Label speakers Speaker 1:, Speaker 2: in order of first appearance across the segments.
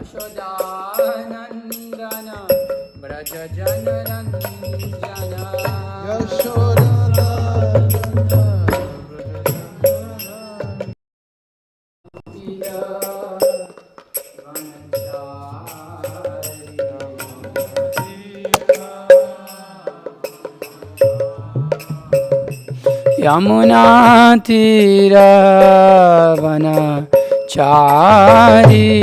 Speaker 1: Yashodanandana Braja Janaranjana
Speaker 2: Yashodanandana
Speaker 1: Yamuna Tira Vana Chari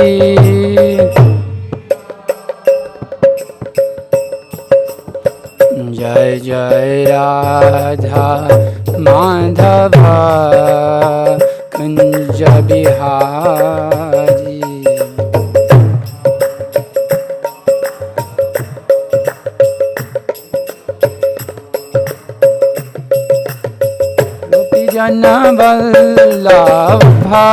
Speaker 1: Jai Jai Radha Madhava Kunja Bihari Jana Vallabha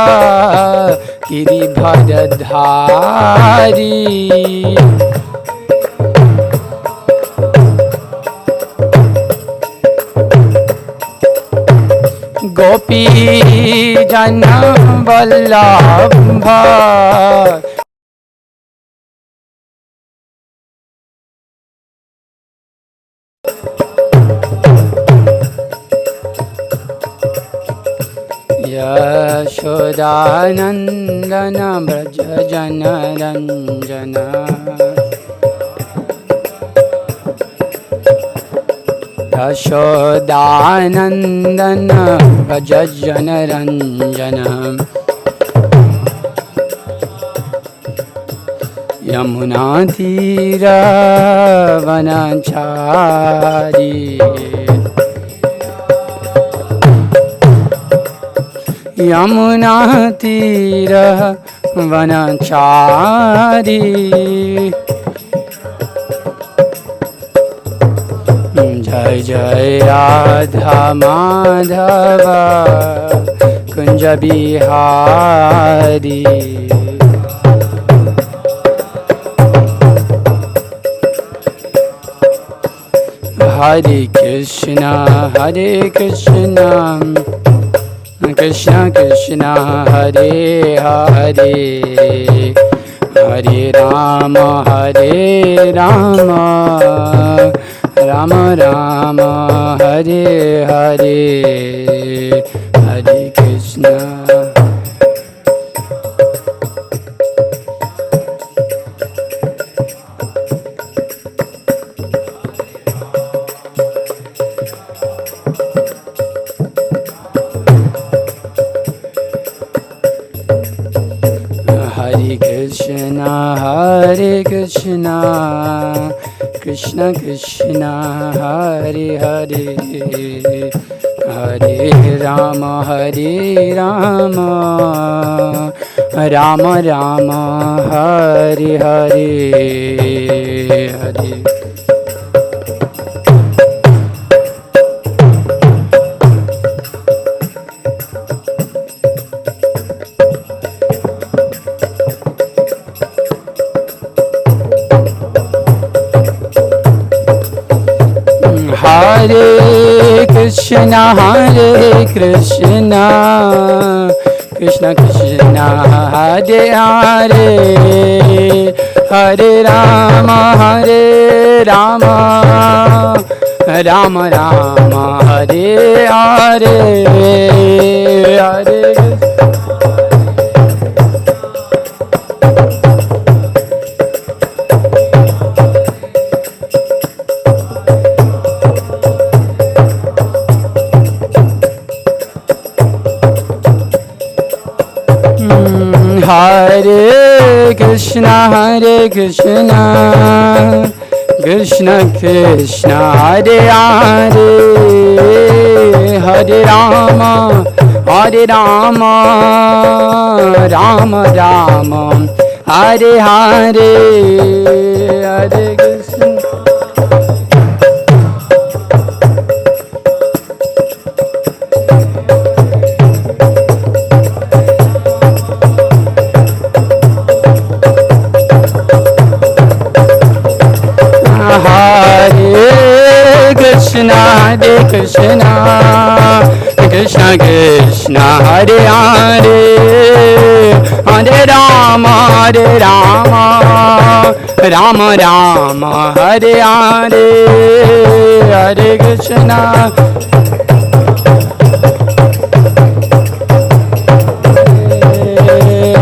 Speaker 1: Giribharadhari Gopi Jana Vallabha Yashodanandana Braja Janaranjana Yashodanandana Braja Janaranjana Yamuna Tira Vanachari Yamuna Tira Vanachari Jai Jai Radha Madhava Kunja Bihari Hare Krishna Hare Krishna Krishna Krishna Hare Hare Hare Rama Hare Rama Rama Rama Hare Hare Hare Krishna Hare Krishna Krishna Krishna Hare Hare Hare Rama Hare Rama Rama Rama Hare Hare Hare Hare Krishna Krishna Krishna Hare Hare Hare Rama Rama Rama Hare Hare Hare Hare Krishna Krishna Krishna Hare Hare Hare Rama Rama Rama Hare Hare Hare Krishna Hare Krishna Krishna Krishna Hare Hare Hare Rama Rama Rama Hare Hare Hare Krishna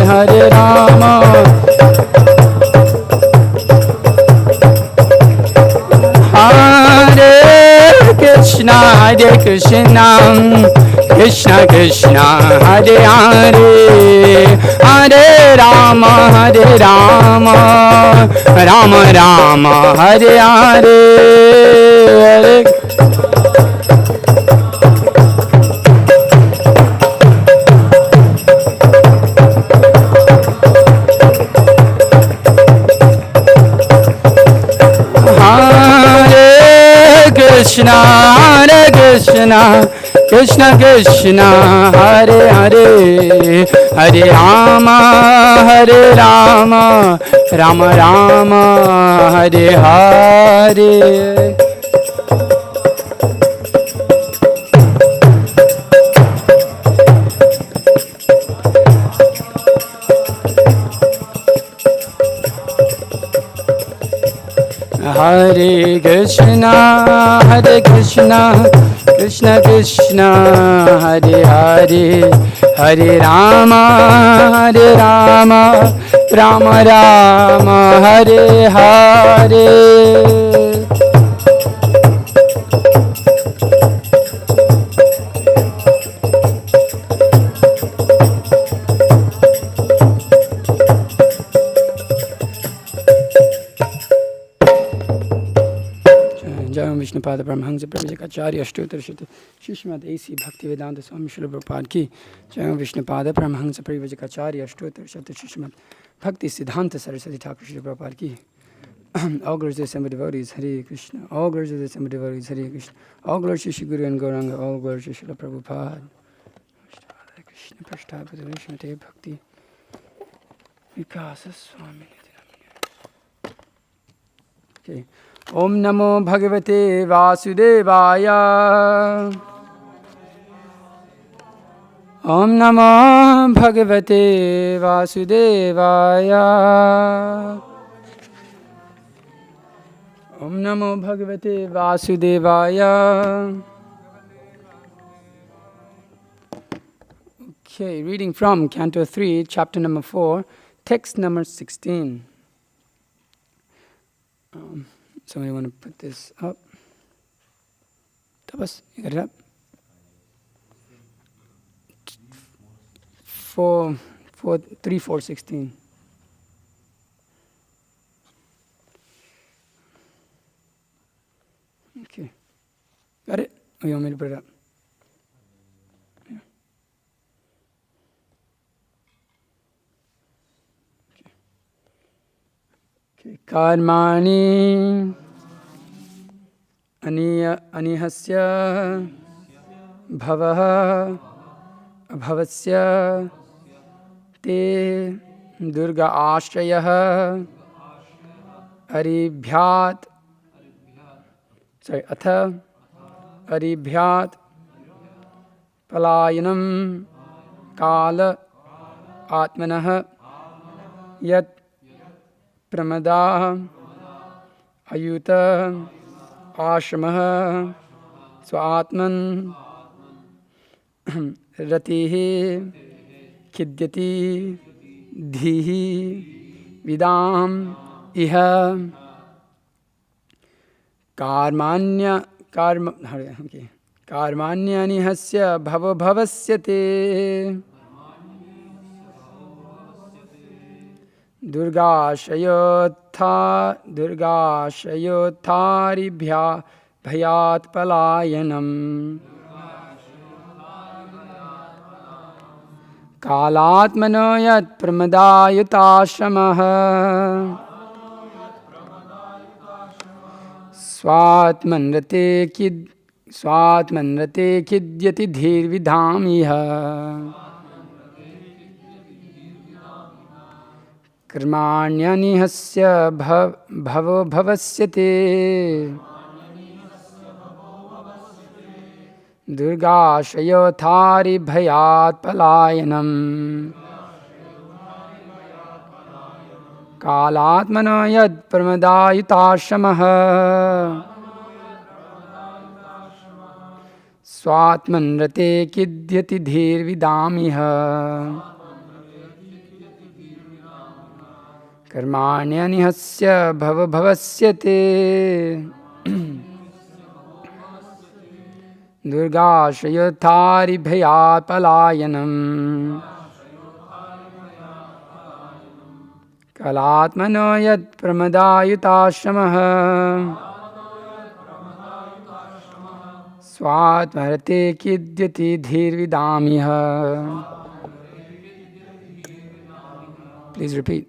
Speaker 1: Hare Rama Hare Krishna Krishna Krishna Hare Hare Hare Rama Rama Rama Hare Hare Hare Krishna Krishna Krishna Hare Hare Hare Rama Rama Rama Hare Hare Hare Krishna Krishna Krishna Hare Hare Hare Rama Rama Rama Hare Hare Vishnupada Brahmahansa Prabhu Acharya Ashtotar Shruti Shishmad A.C. Bhaktivedanta Swami Srila Prabhupada Ki Jai Vishnupada Brahmahansa Prabhu Acharya Ashtotar Shruti Shishmad Bhakti Siddhanta Saraswati Thakur Srila Prabhupada Ki All glories to the assembled devotees, Hare Krishna. All glories to the assembled devotees, Hare Krishna. All glories to Shri Guru and Gauranga. All glories to Srila Prabhupada. Hare Krishna Prasthapati Vishmate Bhakti Vikasa Swami. Okay. Om Namo Bhagavate Vasudevaya. Om Namo Bhagavate Vasudevaya. Om Namo Bhagavate Vasudevaya. Okay, reading from Canto 3, chapter number 4, text number 16. Somebody want to put this up? Tapas, you got it up? 3:4:16. Okay. Got it? Or you want me to put it up? Yeah. Okay. Karmani anihasya bhavaha abhavasya te durga ashrayah aribhyat atha aribhyat palayanam kala atmanah yat pramada ayuta ashramah swatman ratihi khidyati dhihi vidam iha karmanyani hasya bhavasyate durgashayothari bhayat palayanam kalatmano yat pramadayutashamah swatmanrate khidyati dhirvidham iha karmanyani hasya bhavasyate durgashayothari bhayat palayanam कालात्मनो यत् प्रमदायुताश्रमः स्वात्मन्रते किद्यति धीर्विदामिह कर्माण्यनिहस्य भवभवस्य ते दुर्गाश्रयोत्थारिभयात् पलायनम् कालात्मनो यत् प्रमदायुताश्रमः स्वात्मरते किद्यति धीर्विदामिह. Please repeat.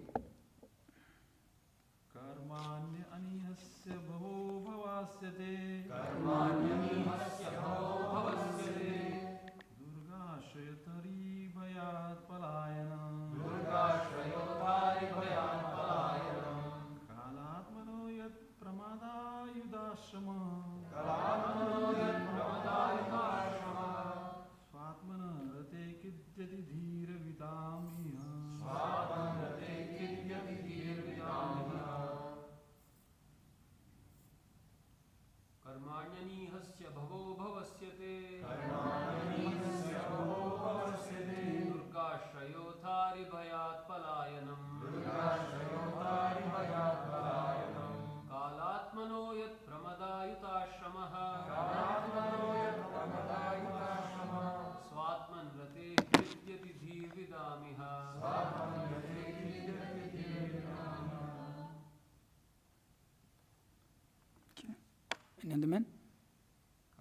Speaker 1: Any other men?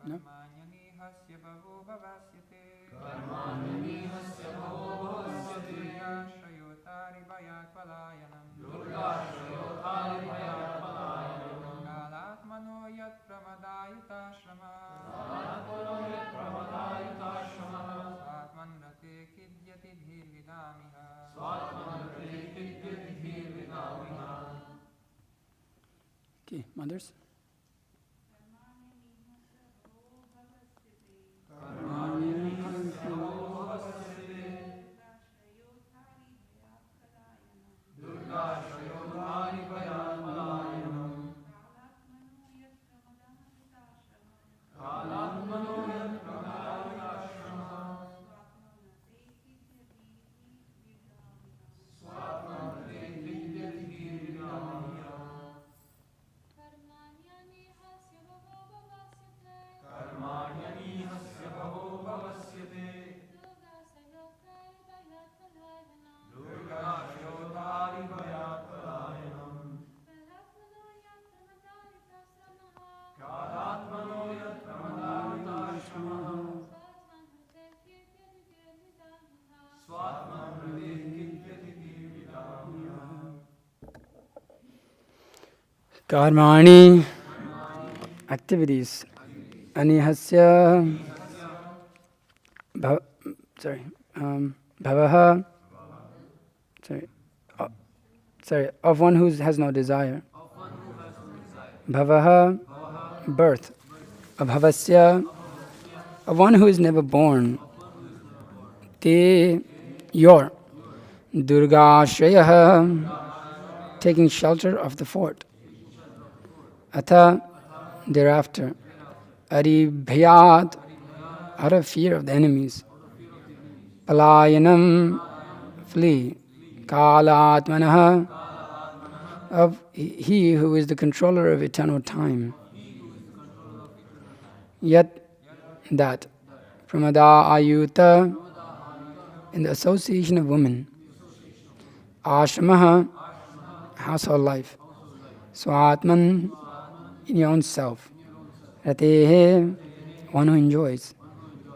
Speaker 1: No? Okay, mothers? Karmani activities. Anihasya bhavaha. Of one who has no desire. Bhavaha, birth. Abhavasya, of one who is never born. Te, your. Durgashrayah, taking shelter of the fort. Atha, thereafter. Aribhyat, out of fear of the enemies. Palayanam, flee. Kalatmanaha, of he who is the controller of eternal time. Yet, that. Pramada ayuta, in the association of women. Ashramaha, household life. Swatman, in your own self. Ratehe, one who enjoys.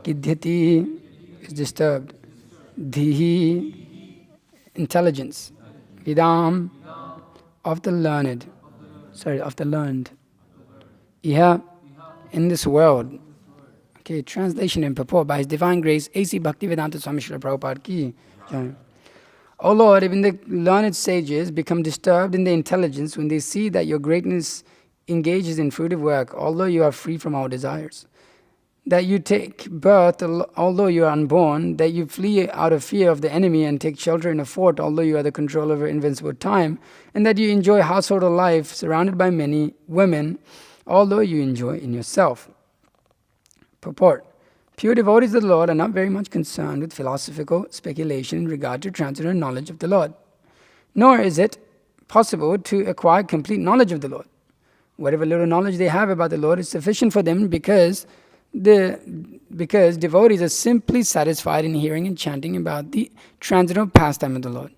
Speaker 1: Kidhyati, is disturbed. Dhihi, intelligence. Vidam, of the learned. Of the learned. Iha, in this world. Okay, translation and purport. By His Divine Grace, A.C. Bhaktivedanta Swami Srila Prabhupada ki jai. O Lord, even the learned sages become disturbed in their intelligence when they see that your greatness engages in fruitive work, although you are free from all desires. that you take birth although you are unborn, that you flee out of fear of the enemy and take shelter in a fort although you are the controller over invincible time, and that you enjoy household life surrounded by many women although you enjoy in yourself. Purport. Pure devotees of the Lord are not very much concerned with philosophical speculation in regard to transcendental knowledge of the Lord, nor is it possible to acquire complete knowledge of the Lord. Whatever little knowledge they have about the Lord is sufficient for them because devotees are simply satisfied in hearing and chanting about the transcendental pastime of the Lord.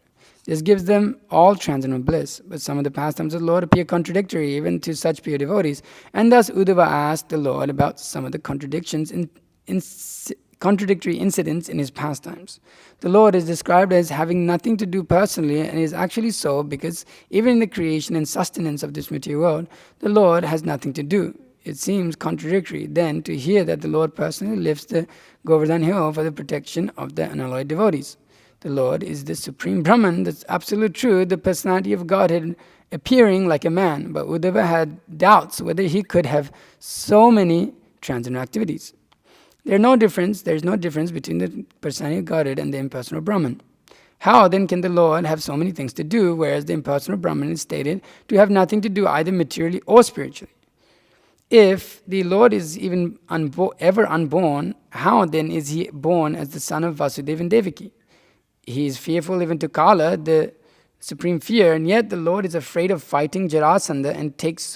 Speaker 1: This gives them all transcendental bliss, but some of the pastimes of the Lord appear contradictory even to such pure devotees, and thus Uddhava asked the Lord about some of the contradictory incidents in his pastimes. The Lord is described as having nothing to do personally, and is actually so because even in the creation and sustenance of this material world, the Lord has nothing to do. It seems contradictory then to hear that the Lord personally lifts the Govardhan hill for the protection of the unalloyed devotees. The Lord is the supreme Brahman, the absolute truth, the personality of Godhead appearing like a man, but Uddhava had doubts whether he could have so many transcendental activities. There is no difference between the personality of Godhead and the impersonal Brahman. How then can the Lord have so many things to do, whereas the impersonal Brahman is stated to have nothing to do either materially or spiritually? If the Lord is even ever unborn, how then is he born as the son of Vasudeva and Devaki? He is fearful even to Kala, the supreme fear, and yet the Lord is afraid of fighting Jarasandha and takes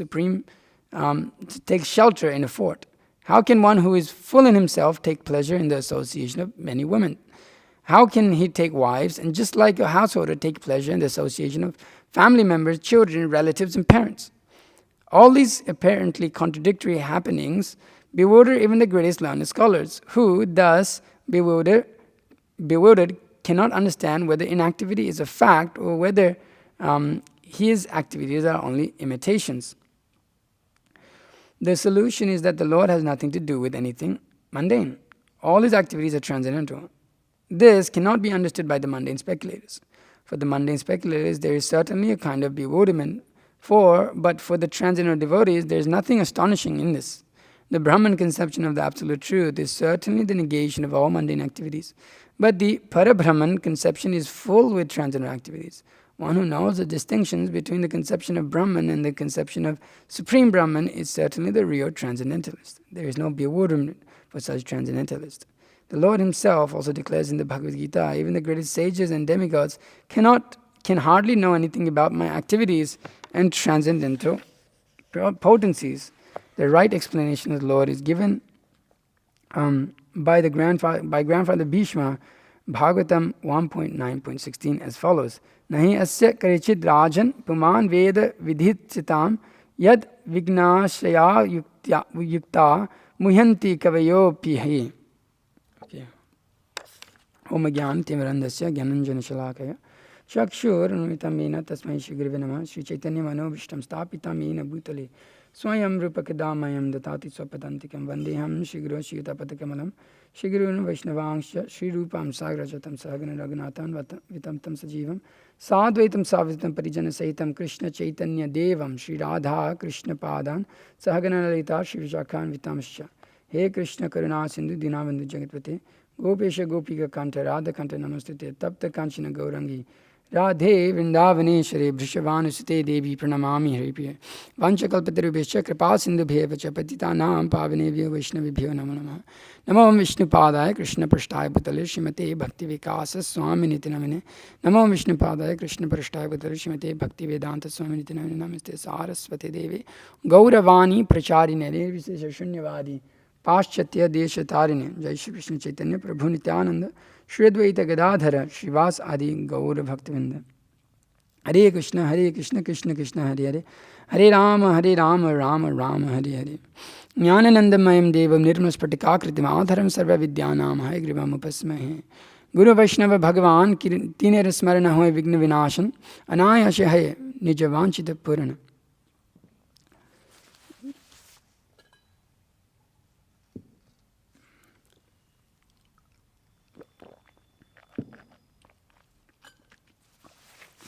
Speaker 1: shelter in a fort. How can one who is full in himself take pleasure in the association of many women? How can he take wives and just like a householder take pleasure in the association of family members, children, relatives, and parents? All these apparently contradictory happenings bewilder even the greatest learned scholars, who, thus bewildered, cannot understand whether inactivity is a fact or whether his activities are only imitations. The solution is that the Lord has nothing to do with anything mundane. All his activities are transcendental. This cannot be understood by the mundane speculators. For the mundane speculators, there is certainly a kind of bewilderment, but for the transcendental devotees, there is nothing astonishing in this. The Brahman conception of the Absolute Truth is certainly the negation of all mundane activities. But the Para-Brahman conception is full with transcendental activities. One who knows the distinctions between the conception of Brahman and the conception of Supreme Brahman is certainly the real transcendentalist. There is no bewilderment for such transcendentalist. The Lord himself also declares in the Bhagavad Gita, even the greatest sages and demigods can hardly know anything about my activities and transcendental potencies. The right explanation of the Lord is given by grandfather Bhishma, Bhagavatam 1.9.16 as follows: Nahi asya karichid rajan puman veda vidhitsitam yad vignashaya yukta muhyanti kavayo pihi. Om Gyan Timirandasya Gyananjana Shalakaya Shakshur Numitamena Tasmai Shigrive Namah Sri Chaitanya Manovishtam Stapitamena Bhutale Swayam Rupakadamayam Datati Swapadantikam Vandeham Shigro Shitapatakalam Shigrun Vaishnavangsha Sri Rupam Sagrajatam Sahagana Raghunathan Vitam Tam Sajivam Sadvaitam Savitam Parijana Sahitam Krishna Chaitanya Devam Sri Radha Krishna Padan Sahagana Lalita Sri Vijakhan Vitamsha. He Krishna Karuna Sindhu Dinavandu Jagatpate Gopesha Gopika Kanta Radha Kanta Namastute Tapta Kanchana Gaurangi Radhe Vrindavaneshwari Vrishavanusute Devi Pranamami Haripriya Vanchakalpatarubhesha Kripa Sindhubheva Cha Patitanam Pavanebhyo Vaishnavibhyo Namo Namaha Namo Vishnupadaya Krishna Prasthaya Bhutale Srimate Bhakti Vikasa Swami Niti Namine Namo Vishnupadaya Krishna Prasthaya Bhutale Srimate Bhakti Vedanta Swami Niti Namine Namaste Saraswati Devi Gauravani Pracharine Nirvisesha Shunyavadi Paschatya Desha Tarine Jai Shri Krishna Chaitanya Prabhu Nityananda Shri Advaita Gadadhara Srivas Adi Gaura Bhaktivinda. Hare Krishna Krishna Krishna Hare Hare Hare Rama Rama Rama Hare Hare Jnananandamayam Devam Nirmaspatikakriti Madharam Sarva Vidyanam Hayagrivam Upasmahe Guru Vaishnava Bhagavan Tine Smarana Hoy Vigna Vinashan Anayasha Hay Nijavanchita Purana.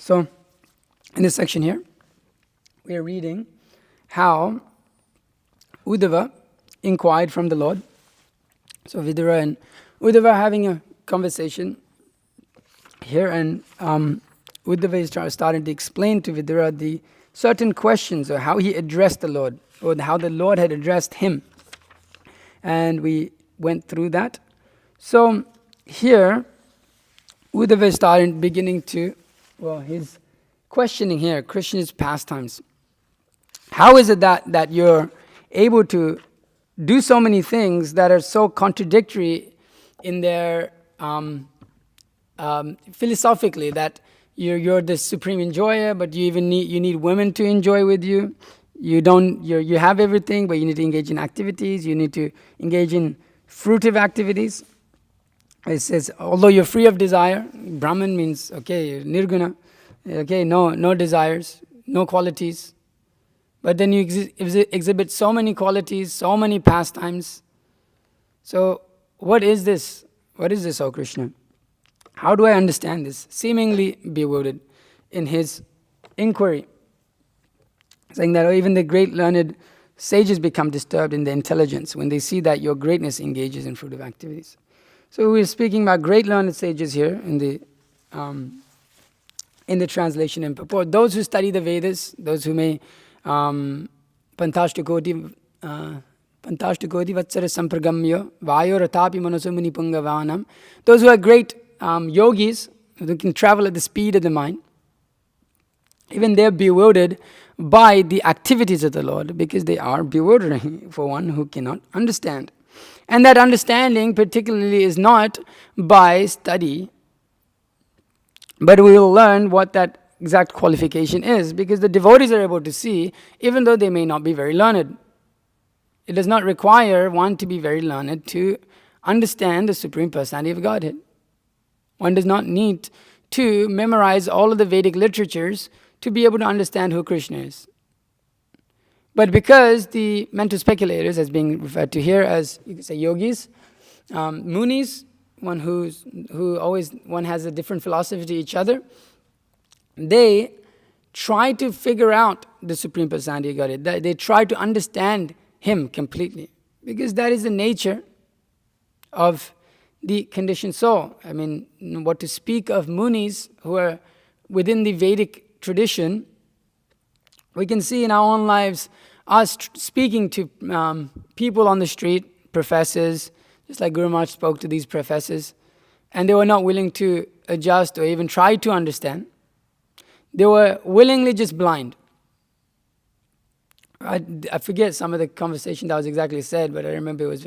Speaker 1: So, in this section here, we are reading how Uddhava inquired from the Lord So Vidura and Uddhava are having a conversation here, and Uddhava is starting to explain to Vidura the certain questions, or how he addressed the Lord, or how the Lord had addressed him. And we went through that. So here, Uddhava is beginning to, he's questioning here Krishna's pastimes. How is it that you're able to do so many things that are so contradictory in their philosophically, that you're the supreme enjoyer, but you need women to enjoy with you. You have everything, but you need to engage in activities. You need to engage in fruitive activities. It says, although you're free of desire, Brahman means, okay, nirguna, okay, no desires, no qualities. But then you exhibit so many qualities, so many pastimes. So what is this? What is this, O Krishna? How do I understand this? Seemingly bewildered in his inquiry, saying that even the great learned sages become disturbed in their intelligence when they see that your greatness engages in fruitive activities. So we're speaking about great learned sages here in the translation and purport. Those who study the Vedas, those who may Pantashtakoti Vatsara Sampragamya Vayo Ratapi Manasumuni Pungavanam. Those who are great yogis, who can travel at the speed of the mind, even they're bewildered by the activities of the Lord, because they are bewildering for one who cannot understand. And that understanding particularly is not by study, but we will learn what that exact qualification is, because the devotees are able to see, even though they may not be very learned. It does not require one to be very learned to understand the Supreme Personality of Godhead. One does not need to memorize all of the Vedic literatures to be able to understand who Krishna is. But because the mental speculators, as being referred to here as, you could say, yogis, munis, one has a different philosophy to each other, they try to figure out the Supreme Personality of Godhead. They try to understand Him completely, because that is the nature of the conditioned soul. I mean, what to speak of munis who are within the Vedic tradition, we can see in our own lives us speaking to people on the street, professors, just like Guru Maharaj spoke to these professors, and they were not willing to adjust or even try to understand. They were willingly just blind. I forget some of the conversation that was exactly said, but I remember it was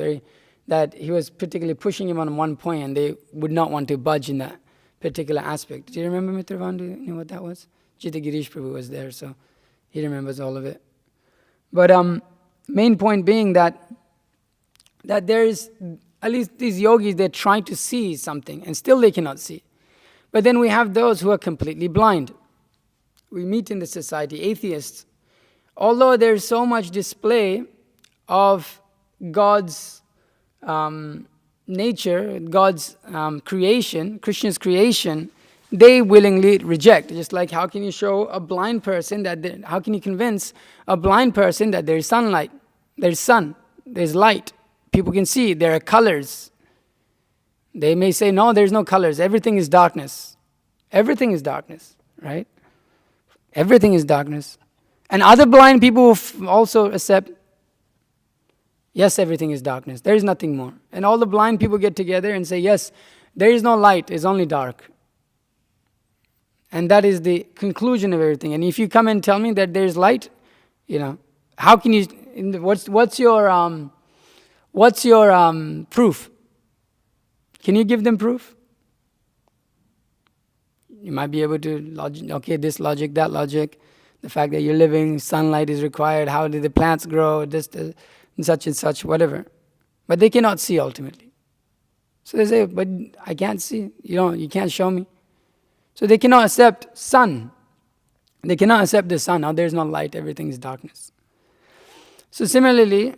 Speaker 1: that he was particularly pushing him on one point, and they would not want to budge in that particular aspect. Do you remember, Mitravan? Do you know what that was? Jita Girish Prabhu was there, so he remembers all of it. But main point being that there is, at least these yogis, they're trying to see something, and still they cannot see. But then we have those who are completely blind. We meet in the society atheists. Although there's so much display of God's nature, God's creation, Krishna's creation, they willingly reject. Just like, how can you show a blind person how can you convince a blind person that there's sunlight, there's sun, there's light, people can see, there are colors. They may say, no, there's no colors, everything is darkness. Everything is darkness, right? Everything is darkness. And other blind people also accept, yes, everything is darkness. There is nothing more. And all the blind people get together and say, yes, there is no light, it's only dark. And that is the conclusion of everything. And if you come and tell me that there is light, how can you? What's your proof? Can you give them proof? You might be able to this logic, that logic. The fact that you're living, sunlight is required, how did the plants grow, and such, whatever. But they cannot see ultimately. So they say, but I can't see, you can't show me. So they cannot accept sun. They cannot accept the sun. Now there's no light, everything is darkness. So similarly,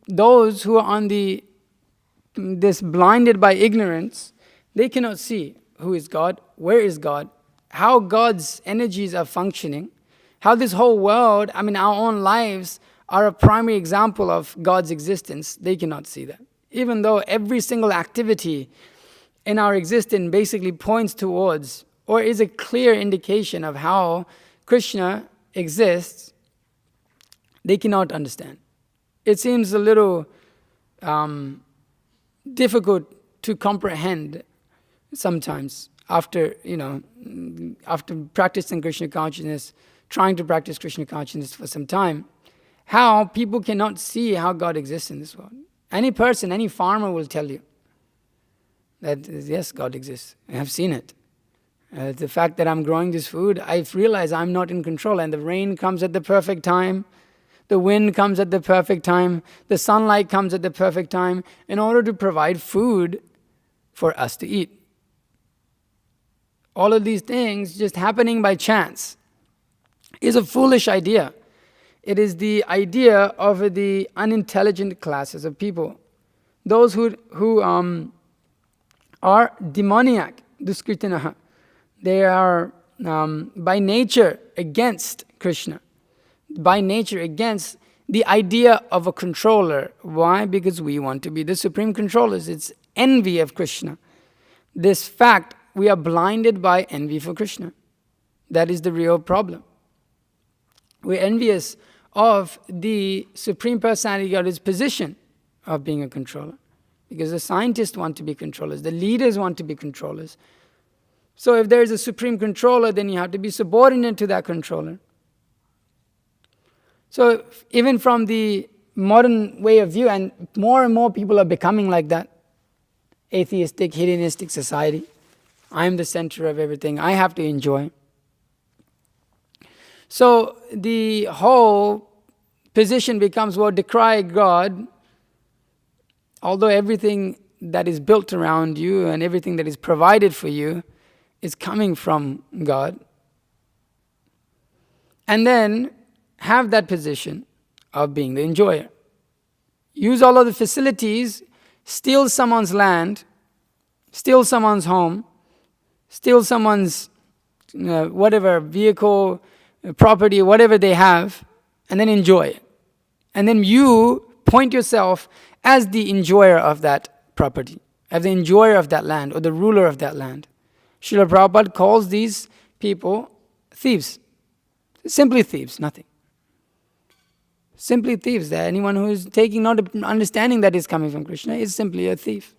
Speaker 1: those who are this blinded by ignorance, they cannot see who is God, where is God, how God's energies are functioning, how this whole world, our own lives are a primary example of God's existence. They cannot see that. Even though every single activity in our existence basically points towards or is a clear indication of how Krishna exists, they cannot understand. It seems a little difficult to comprehend sometimes after practicing Krishna consciousness, trying to practice Krishna consciousness for some time, how people cannot see how God exists in this world. Any person, any farmer will tell you that yes, God exists. I have seen it. The fact that I'm growing this food, I've realized I'm not in control, and the rain comes at the perfect time, the wind comes at the perfect time, the sunlight comes at the perfect time in order to provide food for us to eat. All of these things just happening by chance is a foolish idea. It is the idea of the unintelligent classes of people. Those who are demoniac, duskritinaha. They are by nature against Krishna. By nature against the idea of a controller. Why? Because we want to be the supreme controllers. It's envy of Krishna. This fact, we are blinded by envy for Krishna. That is the real problem. We're envious of the Supreme Personality of God's position of being a controller. Because the scientists want to be controllers, the leaders want to be controllers. So if there is a supreme controller, then you have to be subordinate to that controller. So even from the modern way of view, and more people are becoming like that, atheistic, hedonistic society. I am the center of everything. I have to enjoy. So the whole position becomes, well, decry God, although everything that is built around you and everything that is provided for you is coming from God. And then have that position of being the enjoyer. Use all of the facilities, steal someone's land, steal someone's home, steal someone's whatever vehicle, property, whatever they have, and then enjoy it. And then you point yourself as the enjoyer of that property, as the enjoyer of that land, or the ruler of that land. Srila Prabhupada calls these people thieves. Simply thieves, nothing. Simply thieves. That anyone who is taking not understanding that is coming from Krishna is simply a thief.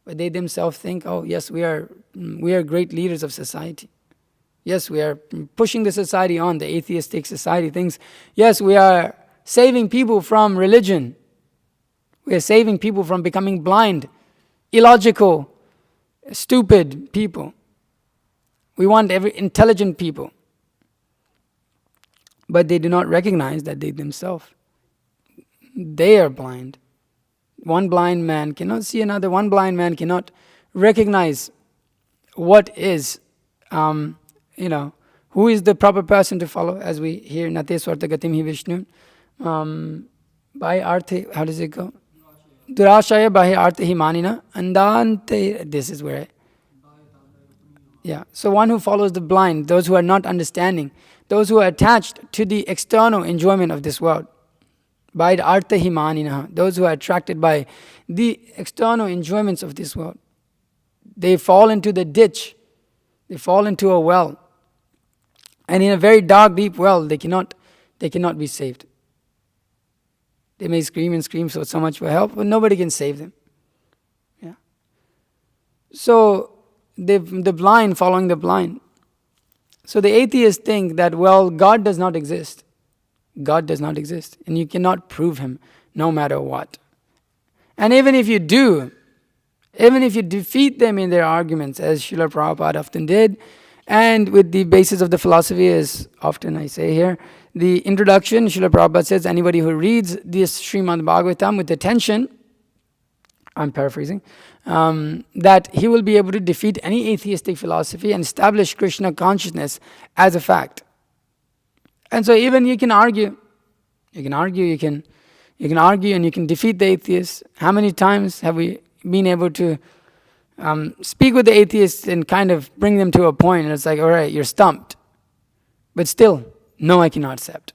Speaker 1: But they themselves think, oh yes, we are great leaders of society. Yes, we are pushing the society on. The atheistic society thinks, yes, we are saving people from religion. We are saving people from becoming blind, illogical, stupid people. We want every intelligent people. But they do not recognize that they themselves, they are blind. One blind man cannot see another. One blind man cannot recognize what is, who is the proper person to follow, as we hear, Nate Swarta Gatim Hi Vishnu. By Arthe, how does it go? Durashaya Bahi Arthe Hi Manina. Andante, this is where, so one who follows the blind, those who are not understanding, those who are attached to the external enjoyment of this world. By artha himaninaha, those who are attracted by the external enjoyments of this world. They fall into the ditch. They fall into a well. And in a very dark, deep well, they cannot be saved. They may scream and scream so much for help, but nobody can save them. Yeah. So the blind following the blind. So the atheists think that, well, God does not exist. God does not exist. And you cannot prove him no matter what. And even if you do, even if you defeat them in their arguments, as Srila Prabhupada often did, and with the basis of the philosophy, as often I say here, the introduction, Srila Prabhupada says, anybody who reads this Srimad Bhagavatam with attention, I'm paraphrasing, that he will be able to defeat any atheistic philosophy and establish Krishna consciousness as a fact. And so even you can argue and you can defeat the atheists. How many times have we been able to speak with the atheists and kind of bring them to a point, and it's like, all right, you're stumped. But still, no, I cannot accept.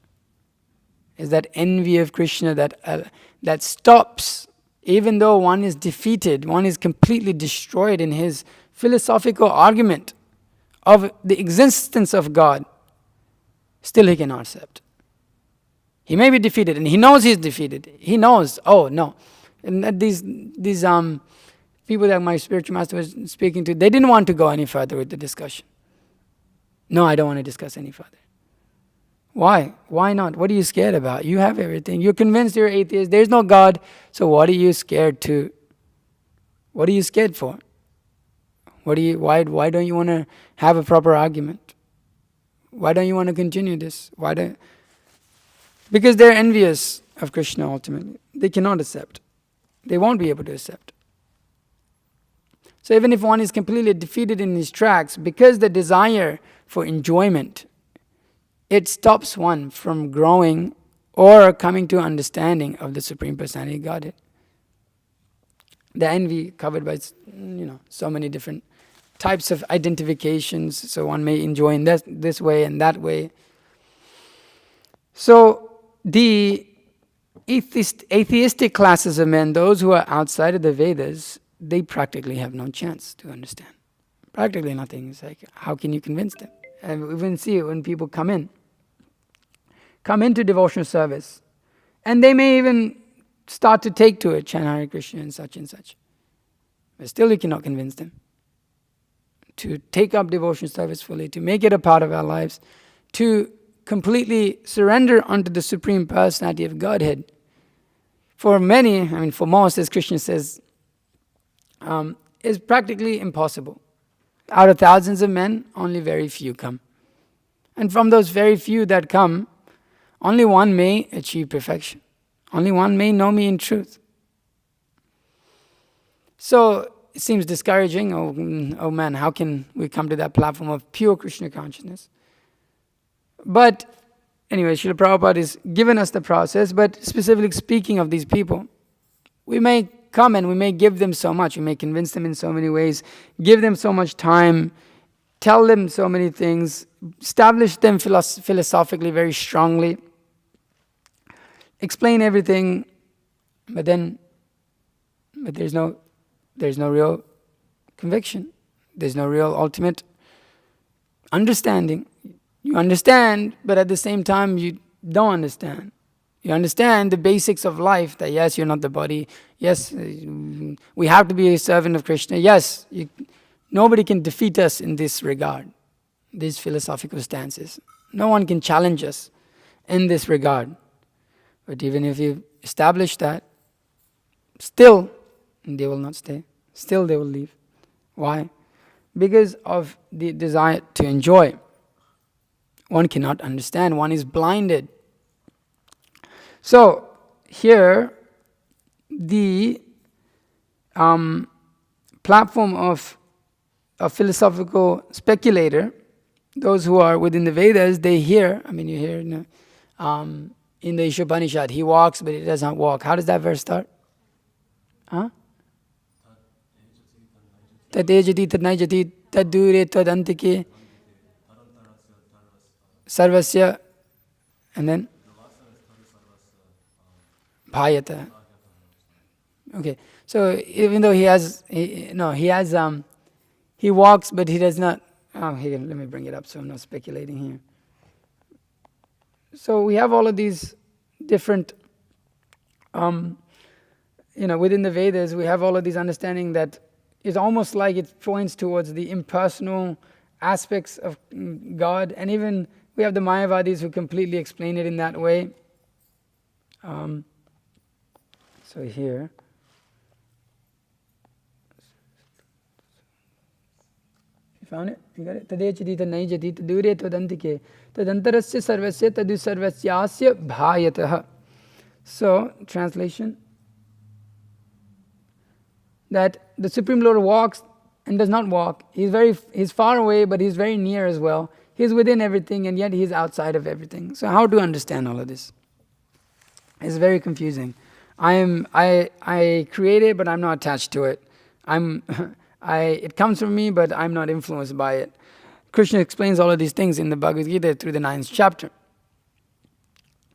Speaker 1: Is that envy of Krishna that stops even though one is defeated, one is completely destroyed in his philosophical argument of the existence of God, still he cannot accept. He may be defeated, and he knows he's defeated. He knows, oh no. And these people that my spiritual master was speaking to, they didn't want to go any further with the discussion. No, I don't want to discuss any further. Why? Why not? What are you scared about? You have everything. You're convinced you're atheist. There's no God. So what are you scared to? What are you scared for? Why don't you want to have a proper argument? Why don't you want to continue this? Because they're envious of Krishna ultimately. They cannot accept. They won't be able to accept. So even if one is completely defeated in his tracks, because the desire for enjoyment, it stops one from growing or coming to understanding of the Supreme Personality of Godhead. The envy covered by so many different types of identifications. So one may enjoy in this way and that way. So the atheistic classes of men, those who are outside of the Vedas, they practically have no chance to understand. Practically nothing. It's like, how can you convince them? And we even see it when people come into devotional service, and they may even start to take to it, chant Hare Krishna and such, but still you cannot convince them to take up devotional service fully, to make it a part of our lives, to completely surrender unto the Supreme Personality of Godhead. For many, for most, as Krishna says, is practically impossible. Out of thousands of men, only very few come. And from those very few that come, only one may achieve perfection. Only one may know me in truth. So it seems discouraging. Oh man, how can we come to that platform of pure Krishna consciousness? But anyway, Srila Prabhupada has given us the process, but specifically speaking of these people, we may come and we may give them so much. We may convince them in so many ways, give them so much time, tell them so many things, establish them philosophically very strongly, explain everything, but there's no real conviction. There's no real ultimate understanding. You understand, but at the same time you don't understand. You understand the basics of life, that yes, you're not the body. Yes, we have to be a servant of Krishna. Yes, nobody can defeat us in this regard, these philosophical stances. No one can challenge us in this regard. But even if you establish that, still they will not stay. Still they will leave. Why? Because of the desire to enjoy. One cannot understand. One is blinded. So here, the platform of a philosophical speculator, those who are within the Vedas, they hear. You hear in the Ishopanishad, he walks but he does not walk. How does that verse start? Tatejati tatnaijati tadure tadantike sarvasya, and then bhayata. Okay, so even though he walks but he does not. Here, let me bring it up so I'm not speculating here. So we have all of these different, within the Vedas, we have all of these understanding that it's almost like it points towards the impersonal aspects of God, and even we have the Mayavadis who completely explain it in that way. So here, you found it? You got it? Tadechati tadnaijati tadure tadantike tadantarasya sarvasya tadu sarvasyasya bhayatah. So, translation, that the Supreme Lord walks and does not walk. He's far away, but he's very near as well. He's within everything, and yet he's outside of everything. So how to understand all of this? It's very confusing. I create it, but I'm not attached to it. It comes from me, but I'm not influenced by it. Krishna explains all of these things in the Bhagavad Gita through the 9th chapter.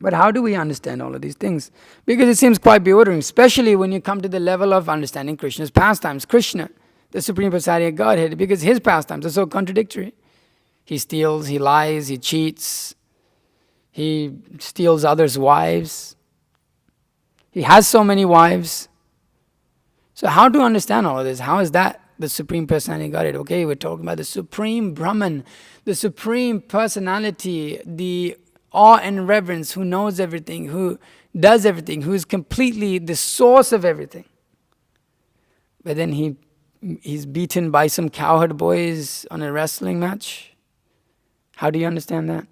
Speaker 1: But how do we understand all of these things? Because it seems quite bewildering, especially when you come to the level of understanding Krishna's pastimes. Krishna, the Supreme Personality of Godhead, because his pastimes are so contradictory. He steals, he lies, he cheats, he steals others' wives. He has so many wives. So how to understand all of this? How is that the Supreme Personality of Godhead? Okay, we're talking about the Supreme Brahman, the Supreme Personality, the awe and reverence, who knows everything, who does everything, who is completely the source of everything. But then he's beaten by some cowherd boys on a wrestling match. How do you understand that?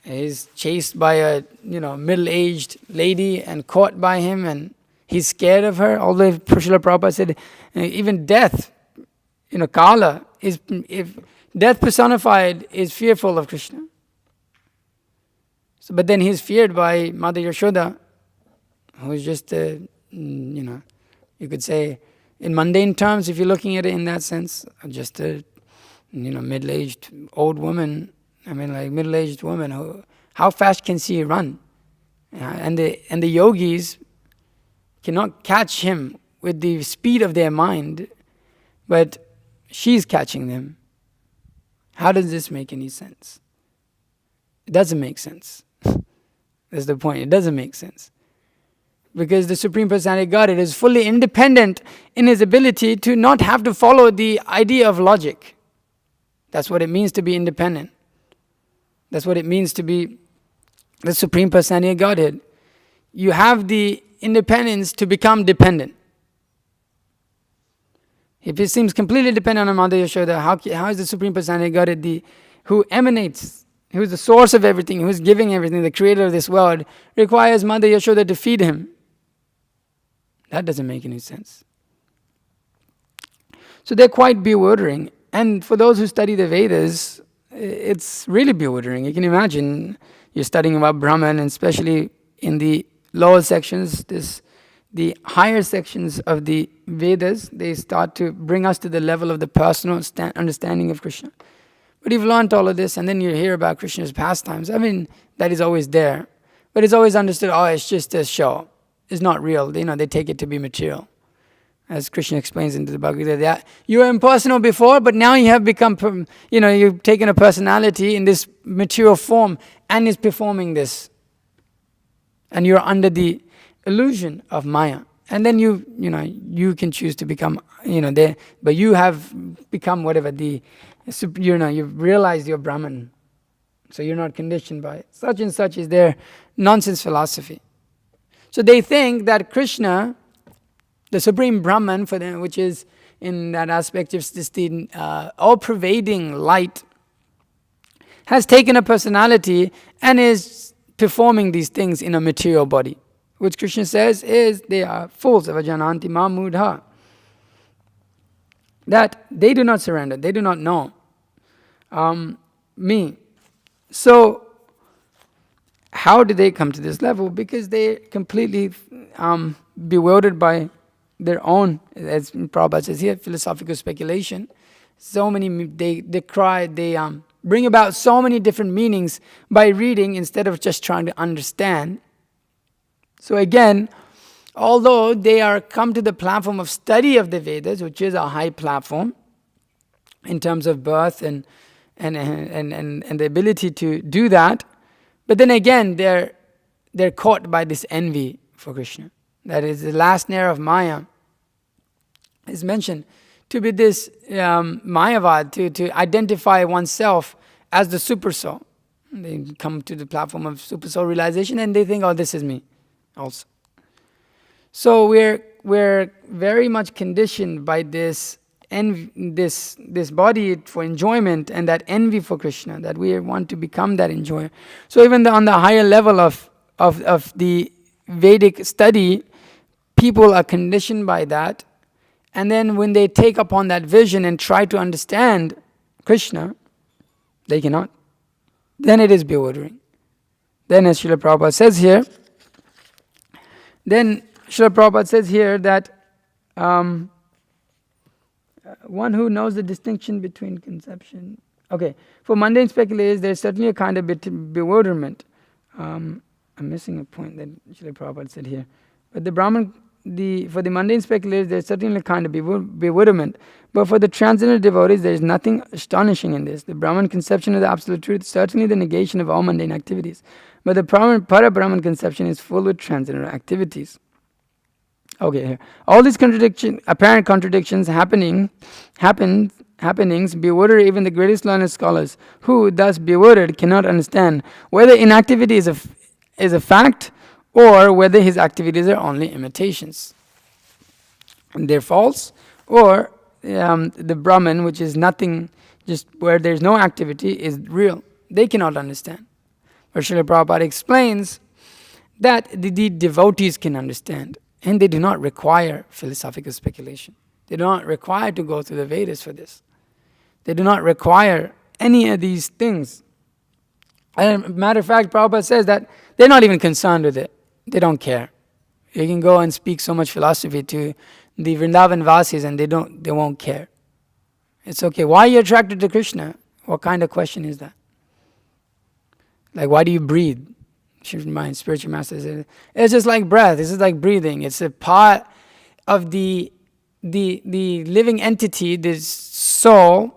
Speaker 1: He's chased by a middle-aged lady and caught by him, and he's scared of her. Although Srila Prabhupada said, even death, Kala, if death personified is fearful of Krishna. So, but then he's feared by Mother Yashoda, who is just you could say, in mundane terms, if you're looking at it in that sense, just a middle-aged old woman. I mean, like middle-aged woman, who, how fast can she run? And the yogis cannot catch him with the speed of their mind, but she's catching them. How does this make any sense? It doesn't make sense. That's the point. It doesn't make sense. Because the Supreme Personality of Godhead is fully independent in his ability to not have to follow the idea of logic. That's what it means to be independent. That's what it means to be the Supreme Personality of Godhead. You have the independence to become dependent. If it seems completely dependent on Mother Yashoda, how is the Supreme Personality of Godhead, who emanates, who is the source of everything, who is giving everything, the creator of this world, requires Mother Yashoda to feed him? That doesn't make any sense. So they're quite bewildering. And for those who study the Vedas, it's really bewildering. You can imagine you're studying about Brahman, and especially in the lower sections, the higher sections of the Vedas, they start to bring us to the level of the personal understanding of Krishna. But you've learned all of this, and then you hear about Krishna's pastimes. I mean, that is always there. But it's always understood, it's just a show. It's not real. They take it to be material. As Krishna explains into the Bhagavad Gita, you were impersonal before, but now you have become, you've taken a personality in this material form and is performing this. And you're under the illusion of Maya. And then you can choose to become, there, but you have become whatever you've realized you're Brahman. So you're not conditioned by it. Such and such is their nonsense philosophy. So they think that Krishna, the Supreme Brahman for them, which is in that aspect of this all-pervading light, has taken a personality and is performing these things in a material body, which Krishna says is they are fools of ajananti ma mudha. That they do not surrender, they do not know me. So how did they come to this level? Because they're completely bewildered by their own, as Prabhupada says here, philosophical speculation. So many, they bring about so many different meanings by reading instead of just trying to understand. So again, although they are come to the platform of study of the Vedas, which is a high platform in terms of birth and the ability to do that, but then again they're caught by this envy for Krishna. That is the last snare of Maya is mentioned to be this Mayavad, to identify oneself as the super soul. They come to the platform of super soul realization and they think, this is me also. So we're very much conditioned by this envy, this body for enjoyment and that envy for Krishna, that we want to become that enjoyer. So even on the higher level of the Vedic study, people are conditioned by that. And then when they take upon that vision and try to understand Krishna, they cannot. Then it is bewildering. Then as Srila Prabhupada says here, that one who knows the distinction between conception, Okay, for mundane speculators, there's certainly a kind of bewilderment. I'm missing a point that Srila Prabhupada said here. But for the mundane speculators, there's certainly a kind of bewilderment. But for the transcendental devotees, there is nothing astonishing in this. The Brahman conception of the absolute truth is certainly the negation of all mundane activities. But the Para-Brahman conception is full with transcendental activities. Okay, here. All these apparent contradictions happenings bewilder even the greatest learned scholars, who, thus bewildered, cannot understand whether inactivity is a fact or whether his activities are only imitations. They're false, or the Brahman, which is nothing, just where there's no activity, is real. They cannot understand. But Srila Prabhupada explains that the devotees can understand, and they do not require philosophical speculation. They do not require to go through the Vedas for this. They do not require any of these things. And matter of fact, Prabhupada says that they're not even concerned with it. They don't care. You can go and speak so much philosophy to the Vrindavan Vasis and they won't care. It's okay. Why are you attracted to Krishna? What kind of question is that? Like, why do you breathe? My spiritual master said, it's just like breath. This is like breathing. It's a part of the living entity, this soul.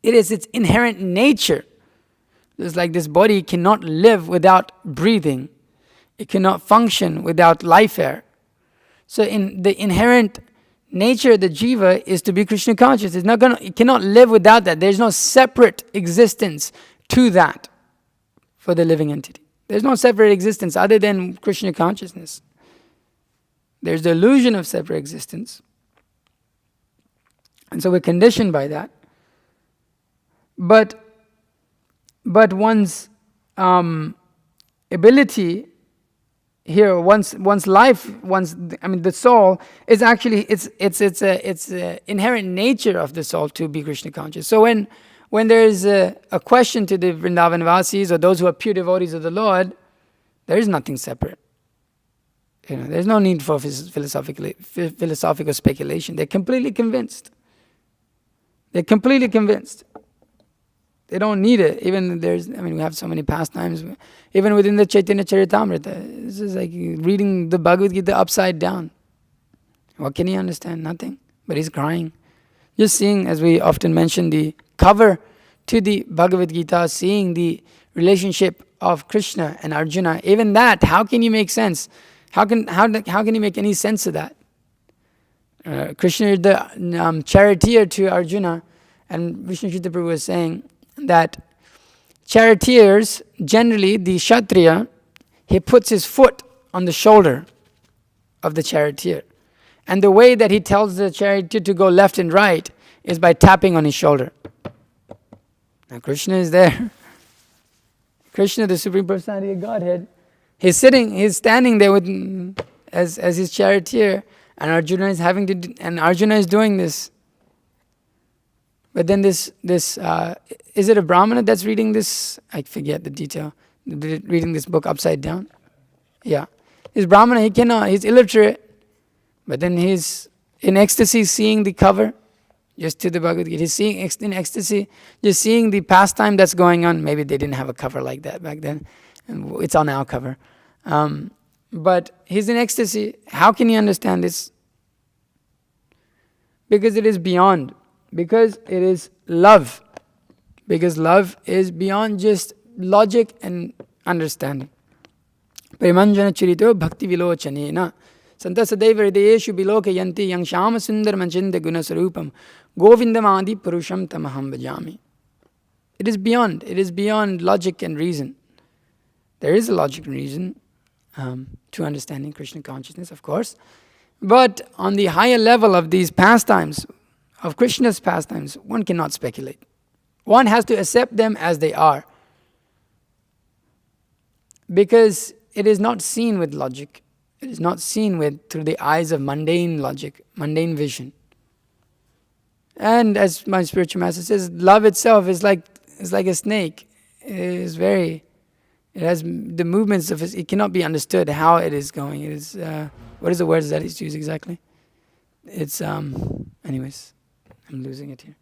Speaker 1: It is its inherent nature. It's like this body cannot live without breathing. It cannot function without life air. So in the inherent nature of the jiva is to be Krishna conscious. It cannot live without that. There's no separate existence to that for the living entity. There's no separate existence other than Krishna consciousness. There's the illusion of separate existence. And so we're conditioned by that. But one's ability here, one's life, the soul is actually it's inherent nature of the soul to be Krishna conscious. So when there is a question to the Vrindavan Vasis or those who are pure devotees of the Lord, there is nothing separate. There's no need for philosophical speculation. They're completely convinced. They're completely convinced. They don't need it. Even we have so many pastimes. Even within the Chaitanya Charitamrita, this is like reading the Bhagavad Gita upside down. What can he understand? Nothing. But he's crying. Just seeing, as we often mention, the cover to the Bhagavad Gita, seeing the relationship of Krishna and Arjuna. Even that, how can you make sense? How can you make any sense of that? Krishna is the charioteer to Arjuna, and Vishnu Chitta Prabhu was saying that charioteers, generally the Kshatriya, he puts his foot on the shoulder of the charioteer. And the way that he tells the charioteer to go left and right is by tapping on his shoulder. Now Krishna is there. Krishna, the Supreme Personality of Godhead, he's standing there as his charioteer, and Arjuna is doing this. But then this is it a Brahmana that's reading this? I forget the detail. Reading this book upside down. Yeah, this Brahmana, he's illiterate, but then he's in ecstasy seeing the cover, just to the Bhagavad Gita. He's seeing in ecstasy, just seeing the pastime that's going on. Maybe they didn't have a cover like that back then, and it's on our cover. But he's in ecstasy. How can he understand this? Because it is beyond. Because it is love. Because love is beyond just logic and understanding. Premanjana chirito bhakti vilochanena santa sadaiva hridayeshu bilokayanti yang shama sundar manchinda gunasarupam govindamadi purusham tamaham bhajami. It is beyond logic and reason. There is a logic and reason to understanding Krishna consciousness, of course. But on the higher level of these pastimes, of Krishna's pastimes, one cannot speculate. One has to accept them as they are. Because it is not seen with logic. It is not seen through the eyes of mundane logic, mundane vision. And as my spiritual master says, love itself is like a snake. It has the movements of it cannot be understood how it is going. It is what is the words that he's used exactly? It's anyways. I'm losing it here.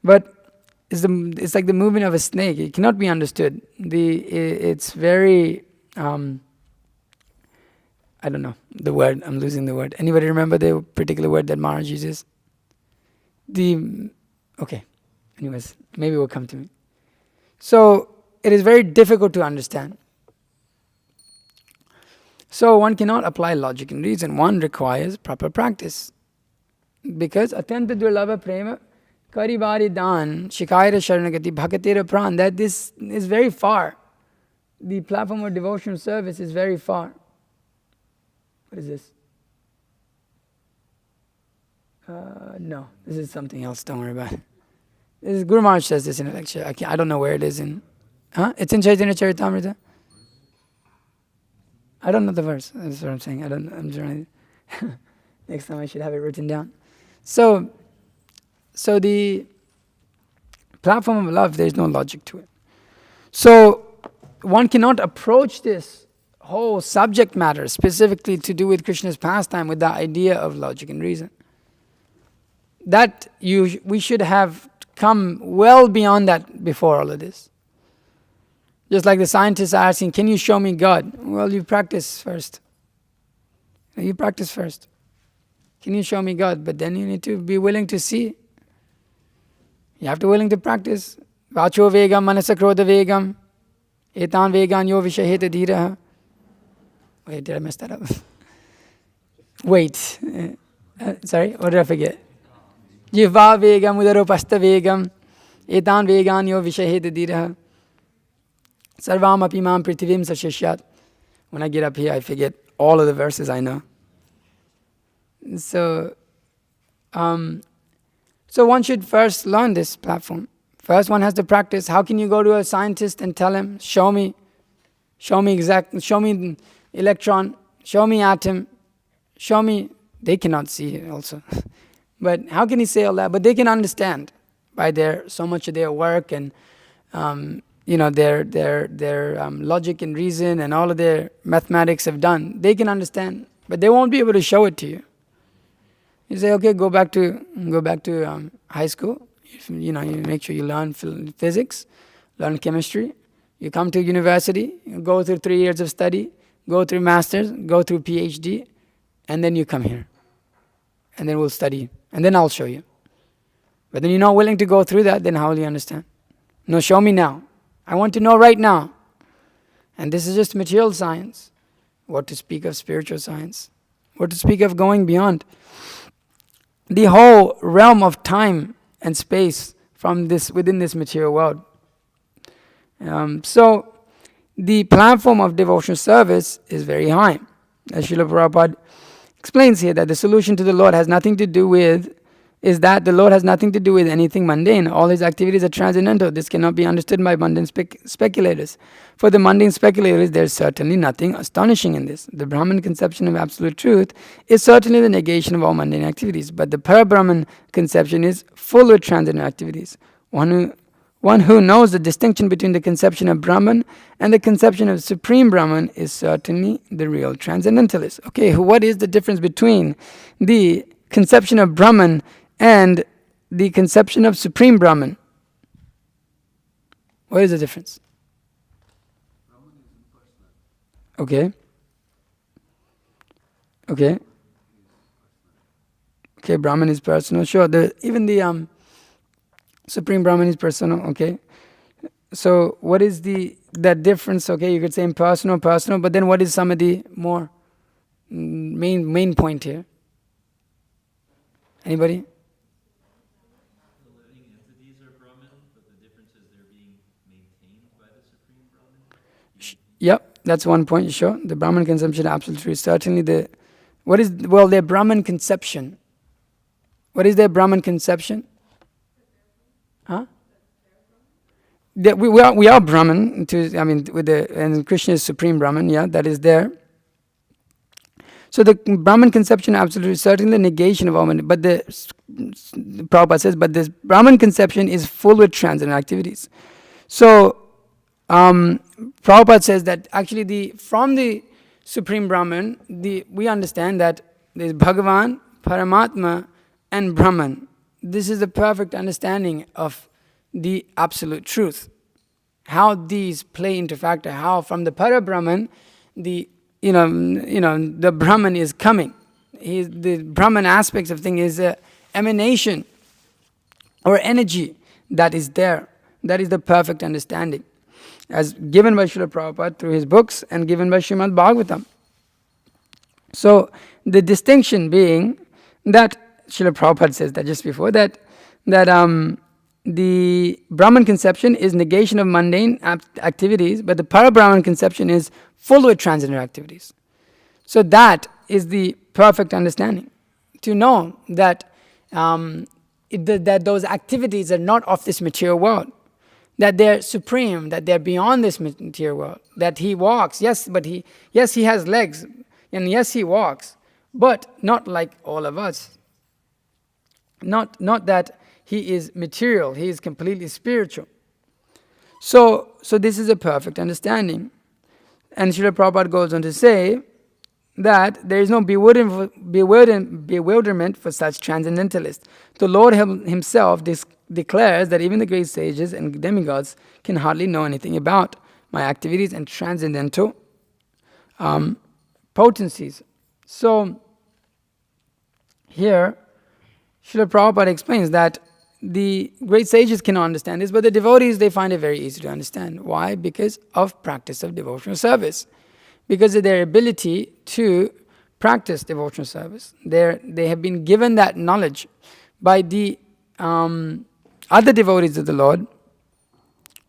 Speaker 1: But it's like the movement of a snake. It cannot be understood. It's very I don't know the word. I'm losing the word. Anybody remember the particular word that Maharaj uses? Okay. Anyways, maybe it will come to me. So it is very difficult to understand. So one cannot apply logic and reason. One requires proper practice. Because atyanta durlabha prema karibari dan shikayara sharanagati bhakatera pran, that this is very far. The platform of devotional service is very far. What is this? No, this is something else. Don't worry about it. This is, Guru Maharaj says this in a lecture. I don't know where it is in. It's in Chaitanya Charitamrita. I don't know the verse. That's what I'm saying. I'm trying. Next time I should have it written down. So the platform of love, there is no logic to it. So one cannot approach this whole subject matter specifically to do with Krishna's pastime with the idea of logic and reason. That we should have come well beyond that before all of this. Just like the scientists are asking, can you show me God? Well, you practice first. You practice first. Can you show me God? But then you need to be willing to see. You have to be willing to practice. Vacho vegam manasa krodha vegam etan vegan yo vishaheta dhiraha. Wait, did I mess that up? Wait. Sorry, what did I forget? Jivva vegam udaropasta vegam etan vegan yo vishaheta dhiraha. Sarvam apimam prithivim sashishyat. When I get up here, I forget all of the verses I know. So one should first learn this platform. First one has to practice. How can you go to a scientist and tell him, show me electron, show me atom, show me, they cannot see it also. But how can he say all that? But they can understand by so much of their work and their logic and reason and all of their mathematics have done. They can understand, but they won't be able to show it to you. You say, okay, go back to high school. You make sure you learn physics, learn chemistry. You come to university, you go through 3 years of study, go through masters, go through PhD, and then you come here. And then we'll study, and then I'll show you. But then you're not willing to go through that, then how will you understand? No, show me now. I want to know right now. And this is just material science. What to speak of spiritual science? What to speak of going beyond? The whole realm of time and space within this material world. So the platform of devotional service is very high. As Srila Prabhupada explains here, that the solution to the Lord has nothing to do with anything mundane. All his activities are transcendental. This cannot be understood by mundane speculators. For the mundane speculators, there is certainly nothing astonishing in this. The Brahman conception of absolute truth is certainly the negation of all mundane activities, but the Para-Brahman conception is full with transcendental activities. One who knows the distinction between the conception of Brahman and the conception of Supreme Brahman is certainly the real transcendentalist. Okay, what is the difference between the conception of Brahman and the conception of Supreme Brahman? What is the difference?
Speaker 2: Brahman is impersonal.
Speaker 1: Okay, Brahman is personal. Sure, even the Supreme Brahman is personal. Okay, so what is that difference? Okay, you could say impersonal, personal, but then what is some of the more main point here? Anybody?
Speaker 2: The living entities are Brahman, but the difference is they're being maintained by the Supreme Brahman.
Speaker 1: Yep, that's one point, sure. The Brahman conception, absolutely. Certainly their Brahman conception. What is their Brahman conception? Huh? We are Brahman, and Krishna is Supreme Brahman, yeah, that is there. So the Brahman conception absolutely certainly the negation of all men. But the Prabhupada says, but this Brahman conception is full with transcendental activities. So Prabhupada says that actually from the Supreme Brahman, we understand that there is Bhagavan, Paramatma, and Brahman. This is the perfect understanding of the absolute truth. How these play into factor, how from the Para-Brahman, the Brahman is coming. The Brahman aspects of thing is an emanation or energy that is there. That is the perfect understanding, as given by Srila Prabhupada through his books and given by Srimad Bhagavatam. So the distinction being that Srila Prabhupada says that just before that the Brahman conception is negation of mundane activities, but the Para-Brahman conception is full with transcendental activities. So that is the perfect understanding, to know that that those activities are not of this material world, that they're supreme, that they're beyond this material world, that he walks, yes, he has legs, and yes, he walks, but not like all of us. Not that he is material, he is completely spiritual. So this is a perfect understanding. And Srila Prabhupada goes on to say that there is no bewilderment for such transcendentalists. The Lord himself declares that even the great sages and demigods can hardly know anything about my activities and transcendental potencies. So here, Srila Prabhupada explains that the great sages cannot understand this, but the devotees, they find it very easy to understand. Why? Because of practice of devotional service. Because of their ability to practice devotional service. They have been given that knowledge by the other devotees of the Lord,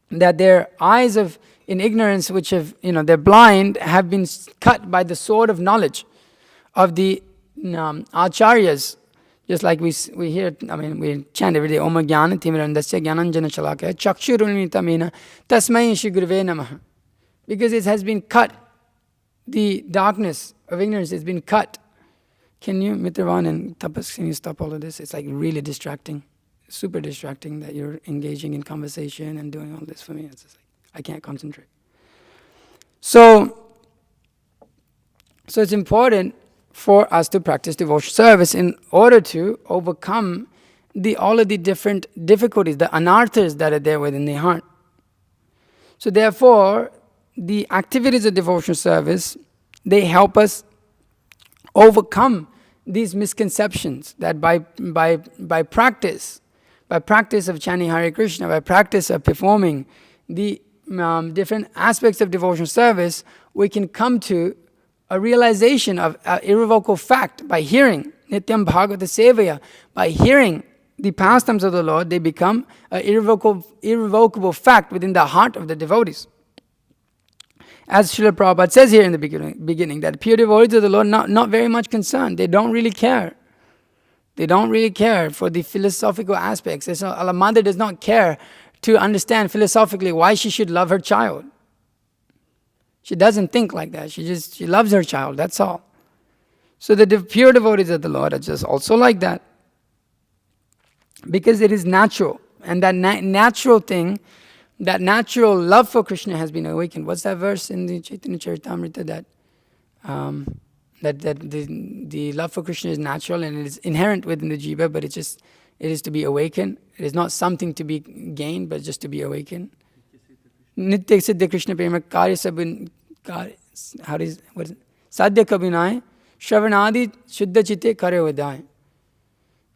Speaker 1: that their eyes in ignorance, which they're blind, have been cut by the sword of knowledge of the Acaryas. Just like we hear, we chant every day, Om Jnana Timirandasya Jnananjana Shalakaya Chakshurunitamena Tasmai Shri Gurave Namaha. Because it has been cut, the darkness of ignorance has been cut. Can you, Mitravan and Tapas, can you stop all of this? It's like really distracting, super distracting that you're engaging in conversation and doing all this for me. It's just like, I can't concentrate. So it's important for us to practice devotional service in order to overcome all of the different difficulties, the anarthas that are there within the heart. So therefore, the activities of devotional service, they help us overcome these misconceptions that by practice of chanting Hare Krishna, by practice of performing the different aspects of devotional service, we can come to a realization of irrevocable fact by hearing Nityam Bhagavata Sevaya. By hearing the pastimes of the Lord, they become an irrevocable fact within the heart of the devotees. As Srila Prabhupada says here in the beginning, that pure devotees of the Lord not very much concerned. They don't really care. They don't really care for the philosophical aspects. A mother does not care to understand philosophically why she should love her child. She doesn't think like that. She loves her child, that's all. So the pure devotees of the Lord are just also like that. Because it is natural. And that natural thing, that natural love for Krishna has been awakened. What's that verse in the Chaitanya Charitamrita that the love for Krishna is natural and it is inherent within the jiva, but it is to be awakened. It is not something to be gained, but just to be awakened. Nitya Siddha Krishna Prema Karya Sabin Sadhya Kabinai Shravanadi Shuddha Chitte Kare Vadai.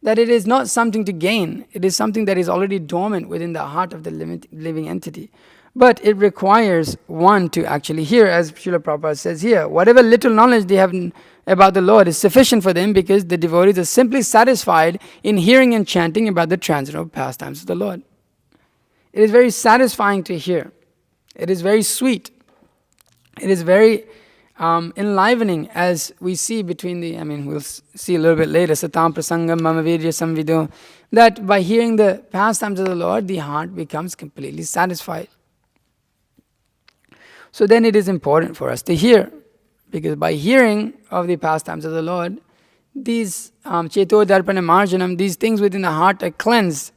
Speaker 1: That it is not something to gain, it is something that is already dormant within the heart of the living entity. But it requires one to actually hear, as Srila Prabhupada says here, whatever little knowledge they have about the Lord is sufficient for them, because the devotees are simply satisfied in hearing and chanting about the transcendental pastimes of the Lord. It is very satisfying to hear. It is very sweet. It is very enlivening, as we see between we'll see a little bit later, Satam Prasangam Mama Virya Samvido, that by hearing the pastimes of the Lord, the heart becomes completely satisfied. So then it is important for us to hear, because by hearing of the pastimes of the Lord, these Cheto Darpana Marjanam, these things within the heart are cleansed.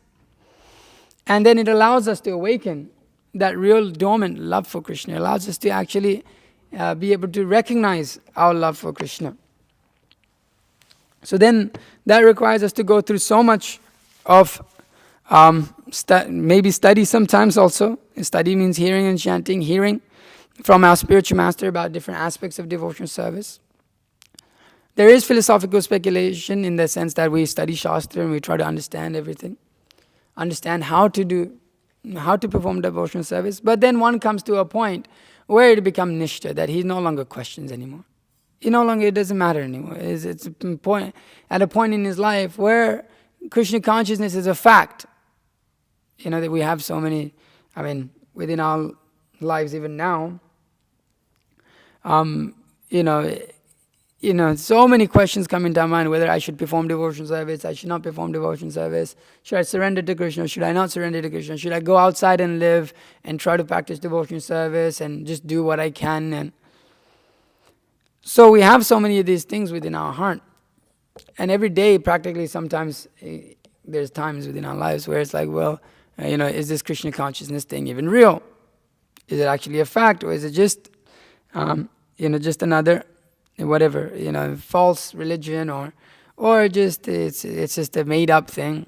Speaker 1: And then it allows us to awaken that real dormant love for Krishna. It allows us to actually be able to recognize our love for Krishna. So then that requires us to go through so much of maybe study sometimes also. Study means hearing and chanting, hearing from our spiritual master about different aspects of devotional service. There is philosophical speculation in the sense that we study Shastra and we try to understand everything, understand how to perform devotional service. But then one comes to a point where it becomes nishta, that he no longer questions anymore. It doesn't matter anymore. It's at a point in his life where Krishna consciousness is a fact. That we have so many, within our lives even now, so many questions come into our mind, whether I should perform devotional service, I should not perform devotional service, should I surrender to Krishna, should I not surrender to Krishna, should I go outside and live and try to practice devotional service and just do what I can. And so we have so many of these things within our heart. And every day, practically, sometimes there's times within our lives where it's like, well, is this Krishna consciousness thing even real? Is it actually a fact, or is it just, just another, whatever, false religion, or just it's just a made-up thing?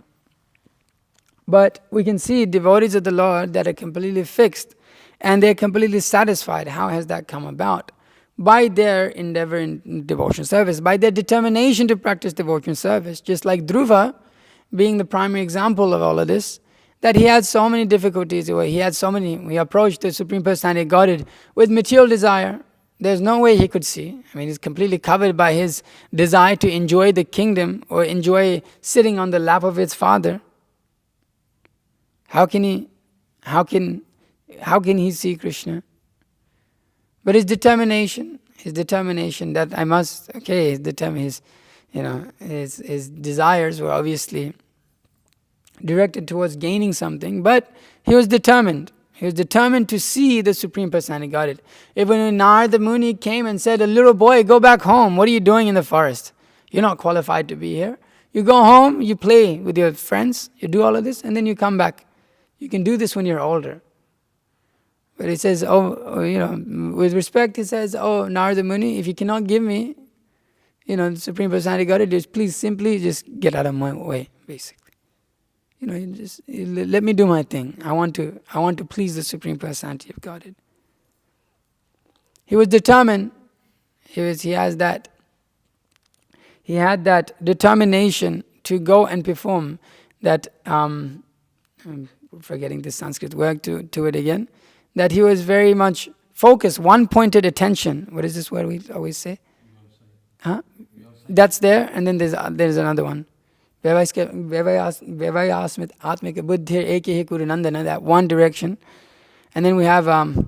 Speaker 1: But we can see devotees of the Lord that are completely fixed, and they're completely satisfied. How has that come about? By their endeavor in devotional service, by their determination to practice devotional service. Just like Dhruva, being the primary example of all of this, that he had so many difficulties, he approached the Supreme Personality of Godhead with material desire. There's no way he could see. He's completely covered by his desire to enjoy the kingdom or enjoy sitting on the lap of his father. How can he see Krishna? But his determination that I must, his desires were obviously directed towards gaining something, but he was determined. He was determined to see the Supreme Personality of Godhead. Even when Narada Muni came and said, "A little boy, go back home. What are you doing in the forest? You're not qualified to be here. You go home, you play with your friends, you do all of this, and then you come back. You can do this when you're older." But he says, with respect, he says, "Oh, Narada Muni, if you cannot give me, the Supreme Personality of Godhead, just please simply just get out of my way, basically. Just let me do my thing. I want to please the Supreme Personality of Godhead." He was determined. He had that determination to go and perform that. I'm forgetting the Sanskrit word to it again. That he was very much focused, one-pointed attention. What is this word we always say? Huh? That's there, and then there's another one. That one direction. And then we have,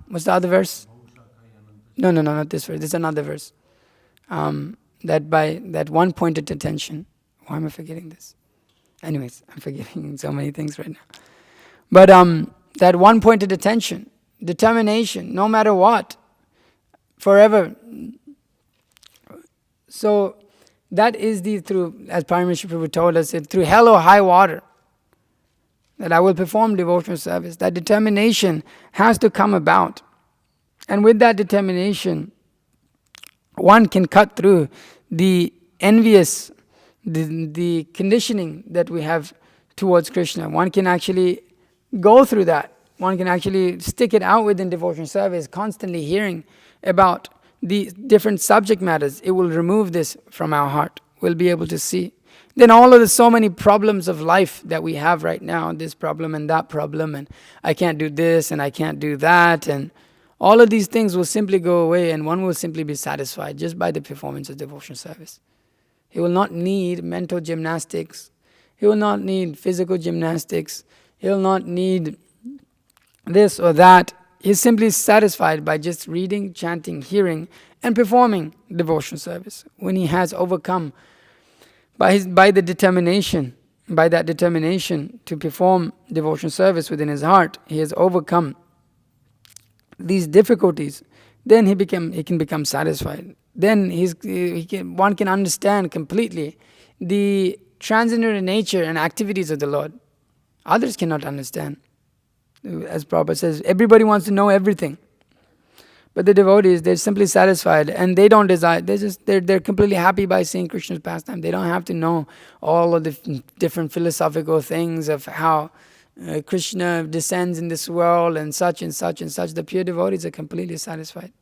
Speaker 1: what's the other verse? No, not this verse. This is another verse. That by that one-pointed attention. Why am I forgetting this? Anyways, I'm forgetting so many things right now. But that one-pointed attention, determination, no matter what, forever. So that is through, as Paramahansa Prabhu told us, through hell or high water, that I will perform devotional service. That determination has to come about. And with that determination, one can cut through the envious, the conditioning that we have towards Krishna. One can actually go through that. One can actually stick it out within devotional service, constantly hearing about the different subject matters. It will remove this from our heart. We'll be able to see. Then all of the so many problems of life that we have right now, this problem and that problem, and I can't do this and I can't do that, and all of these things will simply go away, and one will simply be satisfied just by the performance of devotional service. He will not need mental gymnastics. He will not need physical gymnastics. He will not need this or that. He's simply satisfied by just reading, chanting, hearing, and performing devotional service. When he has overcome by that determination to perform devotional service within his heart, he has overcome these difficulties, then he can become satisfied. Then one can understand completely the transcendental nature and activities of the Lord. Others cannot understand. As Prabhupada says, everybody wants to know everything. But the devotees, they're simply satisfied, and they don't desire. They're completely happy by seeing Krishna's pastime. They don't have to know all of the different philosophical things of how Krishna descends in this world and such and such and such. The pure devotees are completely satisfied.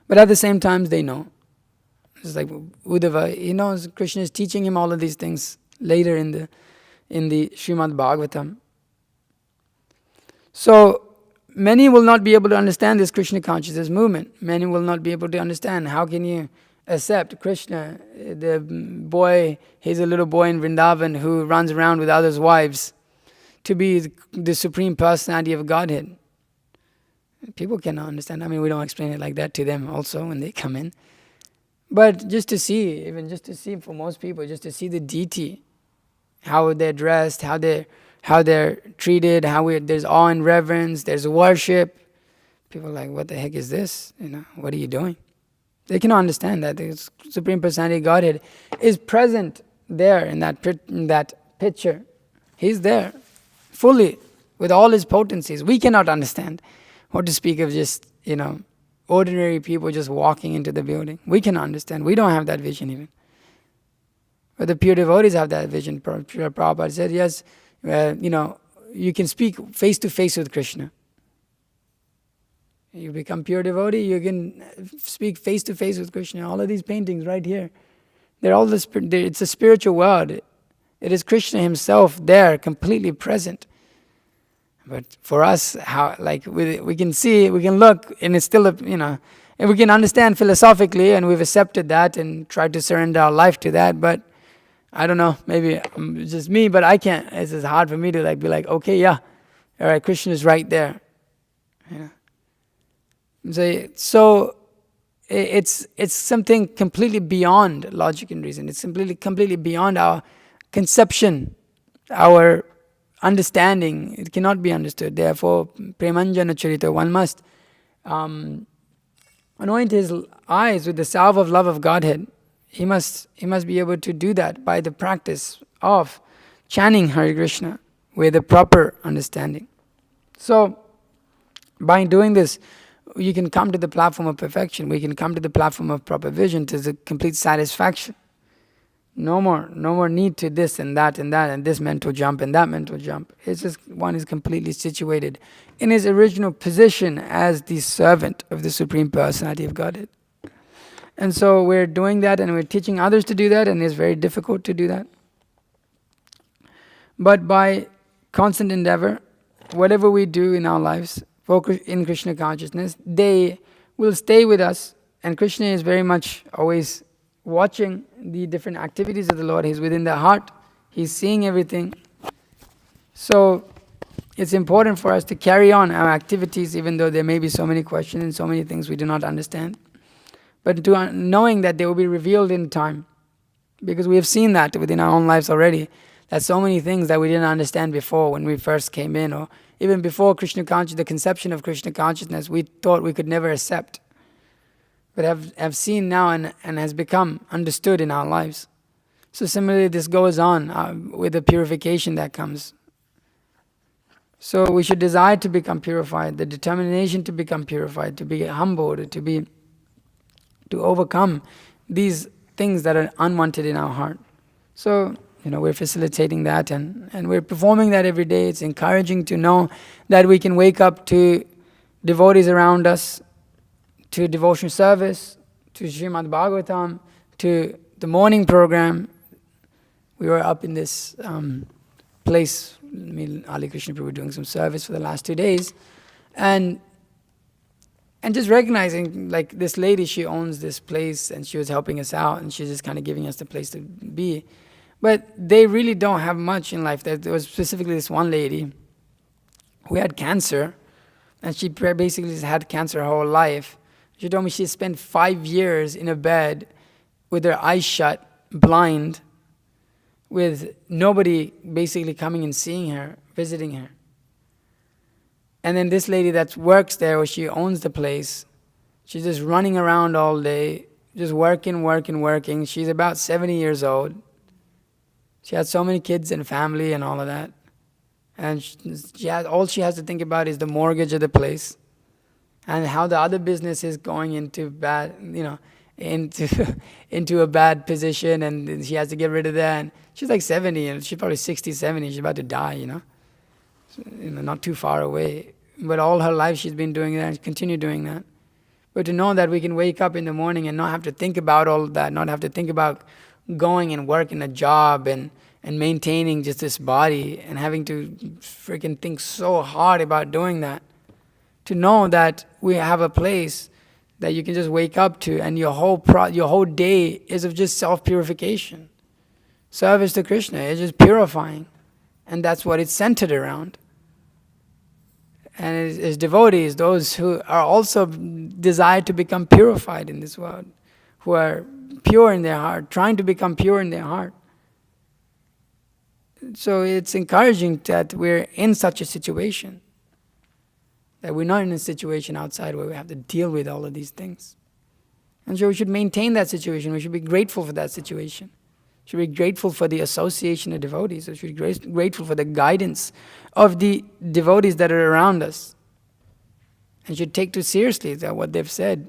Speaker 1: But at the same time, they know. It's like Uddhava, he knows Krishna is teaching him all of these things later in the Srimad Bhagavatam. So, many will not be able to understand this Krishna consciousness movement. Many will not be able to understand how can you accept Krishna, the boy, he's a little boy in Vrindavan who runs around with others' wives, to be the Supreme Personality of Godhead. People cannot understand. I mean, we don't explain it like that to them also when they come in. But just to see, even just to see for most people, just to see the deity, how they're dressed, how they're treated, there's awe and reverence, there's worship. People are like, what the heck is this? What are you doing? They cannot understand that the Supreme Personality of Godhead is present there in that picture. He's there, fully, with all his potencies. We cannot understand. What to speak of just, ordinary people just walking into the building. We cannot understand. We don't have that vision even. But the pure devotees have that vision. Prabhupada said, yes, you can speak face to face with Krishna. You become pure devotee, you can speak face to face with Krishna. All of these paintings right here, they're all it's a spiritual world. It is Krishna himself there, completely present. But for us, we can see, we can look, and it's still, and we can understand philosophically, and we've accepted that and tried to surrender our life to that. But I don't know, maybe it's just me, but I can't. It's just hard for me to be like, okay, yeah, all right, Krishna is right there. So it's something completely beyond logic and reason. It's completely beyond our conception, our understanding. It cannot be understood. Therefore, Premanjana Charita, one must anoint his eyes with the salve of love of Godhead. He must be able to do that by the practice of chanting Hare Krishna with a proper understanding. So, by doing this, you can come to the platform of perfection. We can come to the platform of proper vision, to the complete satisfaction. No more need to this and that and this mental jump and that mental jump. It's just one is completely situated in his original position as the servant of the Supreme Personality of Godhead. And so we're doing that, and we're teaching others to do that, and it's very difficult to do that. But by constant endeavor, whatever we do in our lives, focus in Krishna consciousness, they will stay with us. And Krishna is very much always watching the different activities of the Lord. He's within the heart. He's seeing everything. So it's important for us to carry on our activities, even though there may be so many questions and so many things we do not understand. But knowing that they will be revealed in time. Because we have seen that within our own lives already. That so many things that we didn't understand before when we first came in, or even before Krishna consciousness, the conception of Krishna consciousness, we thought we could never accept. But have seen now and has become understood in our lives. So similarly, this goes on with the purification that comes. So we should desire to become purified, the determination to become purified, to be humbled, to overcome these things that are unwanted in our heart. So, we're facilitating that and we're performing that every day. It's encouraging to know that we can wake up to devotees around us, to devotional service, to Srimad Bhagavatam, to the morning program. We were up in this place, Ali Krishna Prabhu doing some service for the last 2 days, and just recognizing, like, this lady, she owns this place and she was helping us out and she's just kind of giving us the place to be. But they really don't have much in life. There was specifically this one lady who had cancer, and she basically had cancer her whole life. She told me she spent 5 years in a bed with her eyes shut, blind, with nobody basically coming and seeing her, visiting her. And then this lady that works there, where she owns the place, she's just running around all day, just working. She's about 70 years old. She has so many kids and family and all of that. And all she has to think about is the mortgage of the place and how the other business is going into bad, into a bad position, and she has to get rid of that. And She's like 70, and she's probably 60, 70. She's about to die, So, not too far away. But all her life she's been doing that and continue doing that. But to know that we can wake up in the morning and not have to think about all of that, not have to think about going and working a job and maintaining just this body and having to freaking think so hard about doing that. To know that we have a place that you can just wake up to, and your whole day is of just self-purification. Service to Krishna is just purifying. And that's what it's centered around. And as devotees, those who are also desire to become purified in this world, who are pure in their heart, trying to become pure in their heart. So it's encouraging that we're in such a situation, that we're not in a situation outside where we have to deal with all of these things. And so we should maintain that situation. We should be grateful for that situation. We should be grateful for the association of devotees. We should be grateful for the guidance of the devotees that are around us. And should take too seriously what they've said.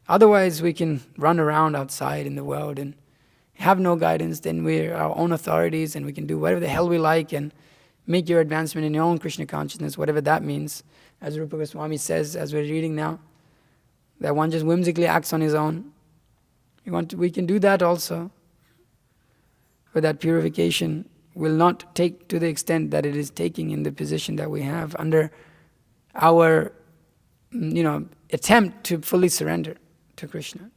Speaker 1: Otherwise we can run around outside in the world and have no guidance. Then we're our own authorities and we can do whatever the hell we like and make your advancement in your own Krishna consciousness, whatever that means. As Rupa Goswami says, as we're reading now, that one just whimsically acts on his own. We can do that also. But that purification will not take to the extent that it is taking in the position that we have under our attempt to fully surrender to Krishna.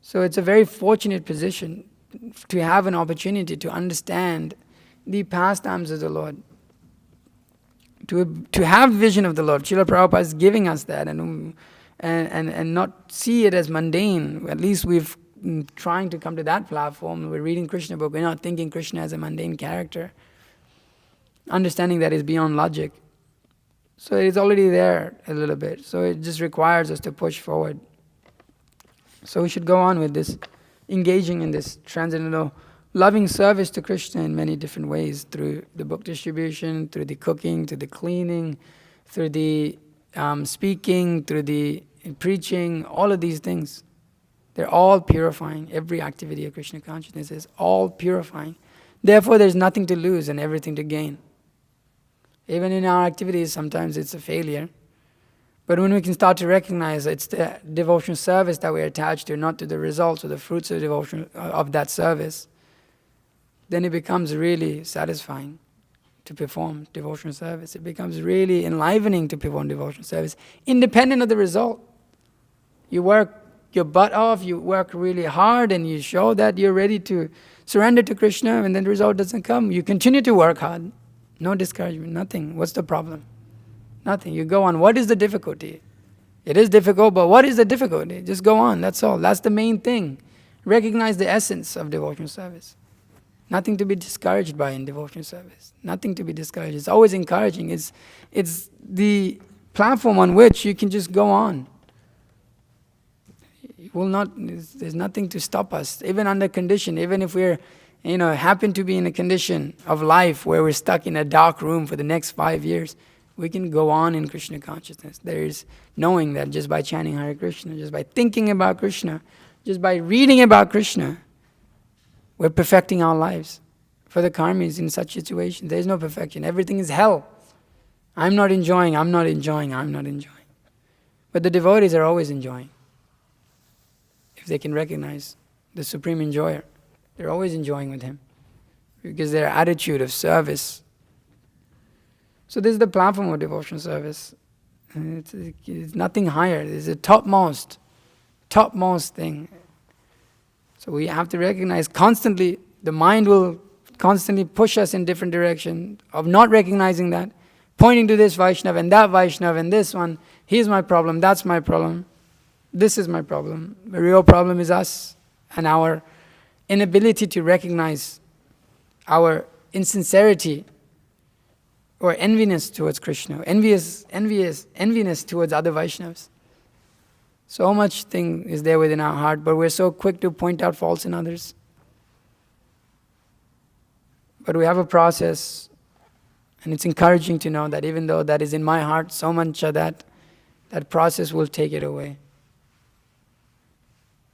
Speaker 1: So it's a very fortunate position to have an opportunity to understand the pastimes of the Lord, to have vision of the Lord. Srila Prabhupada is giving us that and not see it as mundane. At least we've trying to come to that platform. We're reading Krishna book. We're not thinking Krishna as a mundane character. Understanding that is beyond logic. So it's already there a little bit. So it just requires us to push forward. So we should go on with this, engaging in this transcendental loving service to Krishna in many different ways, through the book distribution, through the cooking, through the cleaning, through the speaking, through the preaching, all of these things. They're all purifying. Every activity of Krishna consciousness is all purifying. Therefore, there's nothing to lose and everything to gain. Even in our activities, sometimes it's a failure. But when we can start to recognize it's the devotional service that we're attached to, not to the results or the fruits of devotion of that service, then it becomes really satisfying to perform devotional service. It becomes really enlivening to perform devotional service, independent of the result. You work your butt off, you work really hard, and you show that you're ready to surrender to Krishna, and then the result doesn't come. You continue to work hard. No discouragement, nothing. What's the problem? Nothing. You go on. What is the difficulty? It is difficult, but what is the difficulty? Just go on, that's all. That's the main thing. Recognize the essence of devotional service. Nothing to be discouraged by in devotional service. Nothing to be discouraged. It's always encouraging. It's the platform on which you can just go on. There's nothing to stop us, even under condition, even if we're happen to be in a condition of life where we're stuck in a dark room for the next 5 years, we can go on in Krishna consciousness. There is knowing that just by chanting Hare Krishna, just by thinking about Krishna, just by reading about Krishna, we're perfecting our lives. For the karmis in such situations, there is no perfection. Everything is hell. I'm not enjoying. But the devotees are always enjoying. If they can recognize the Supreme Enjoyer, they're always enjoying with Him, because their attitude of service. So this is the platform of devotional service. It's nothing higher. It's the topmost thing. So we have to recognize constantly, the mind will constantly push us in different direction of not recognizing that, pointing to this Vaishnava and that Vaishnava and this one. Here's my problem, that's my problem. This is my problem. The real problem is us and our inability to recognize our insincerity or enviness towards Krishna, enviness towards other Vaishnavas. So much thing is there within our heart, but we're so quick to point out faults in others. But we have a process, and it's encouraging to know that even though that is in my heart, so much of that process will take it away.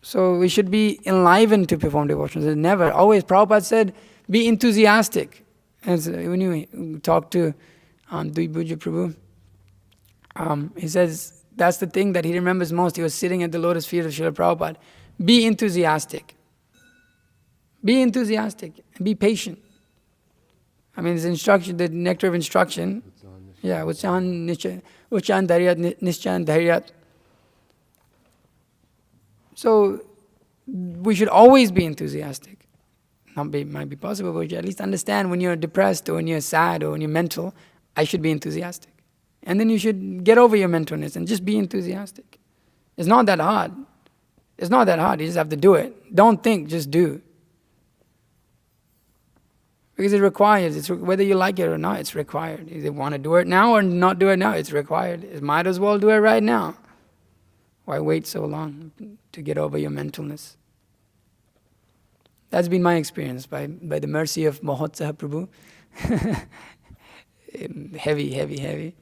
Speaker 1: So we should be enlivened to perform devotions. Never, always. Prabhupada said, be enthusiastic. As when you talk to Dvibhuja Prabhu, he says that's the thing that he remembers most. He was sitting at the lotus feet of Srila Prabhupada. Be enthusiastic. Be enthusiastic. Be patient. I mean, it's instruction, the nectar of instruction. Yeah, Uchan Dharyat, Nischan Dharyat. So we should always be enthusiastic. Might be possible, but you at least understand when you're depressed or when you're sad or when you're mental, I should be enthusiastic. And then you should get over your mentalness and just be enthusiastic. It's not that hard. It's not that hard. You just have to do it. Don't think, just do. Because it requires, whether you like it or not, it's required. You either want to do it now or not do it now, it's required. You might as well do it right now. Why wait so long to get over your mentalness? That's been my experience by the mercy of Mahotsaha Prabhu. heavy.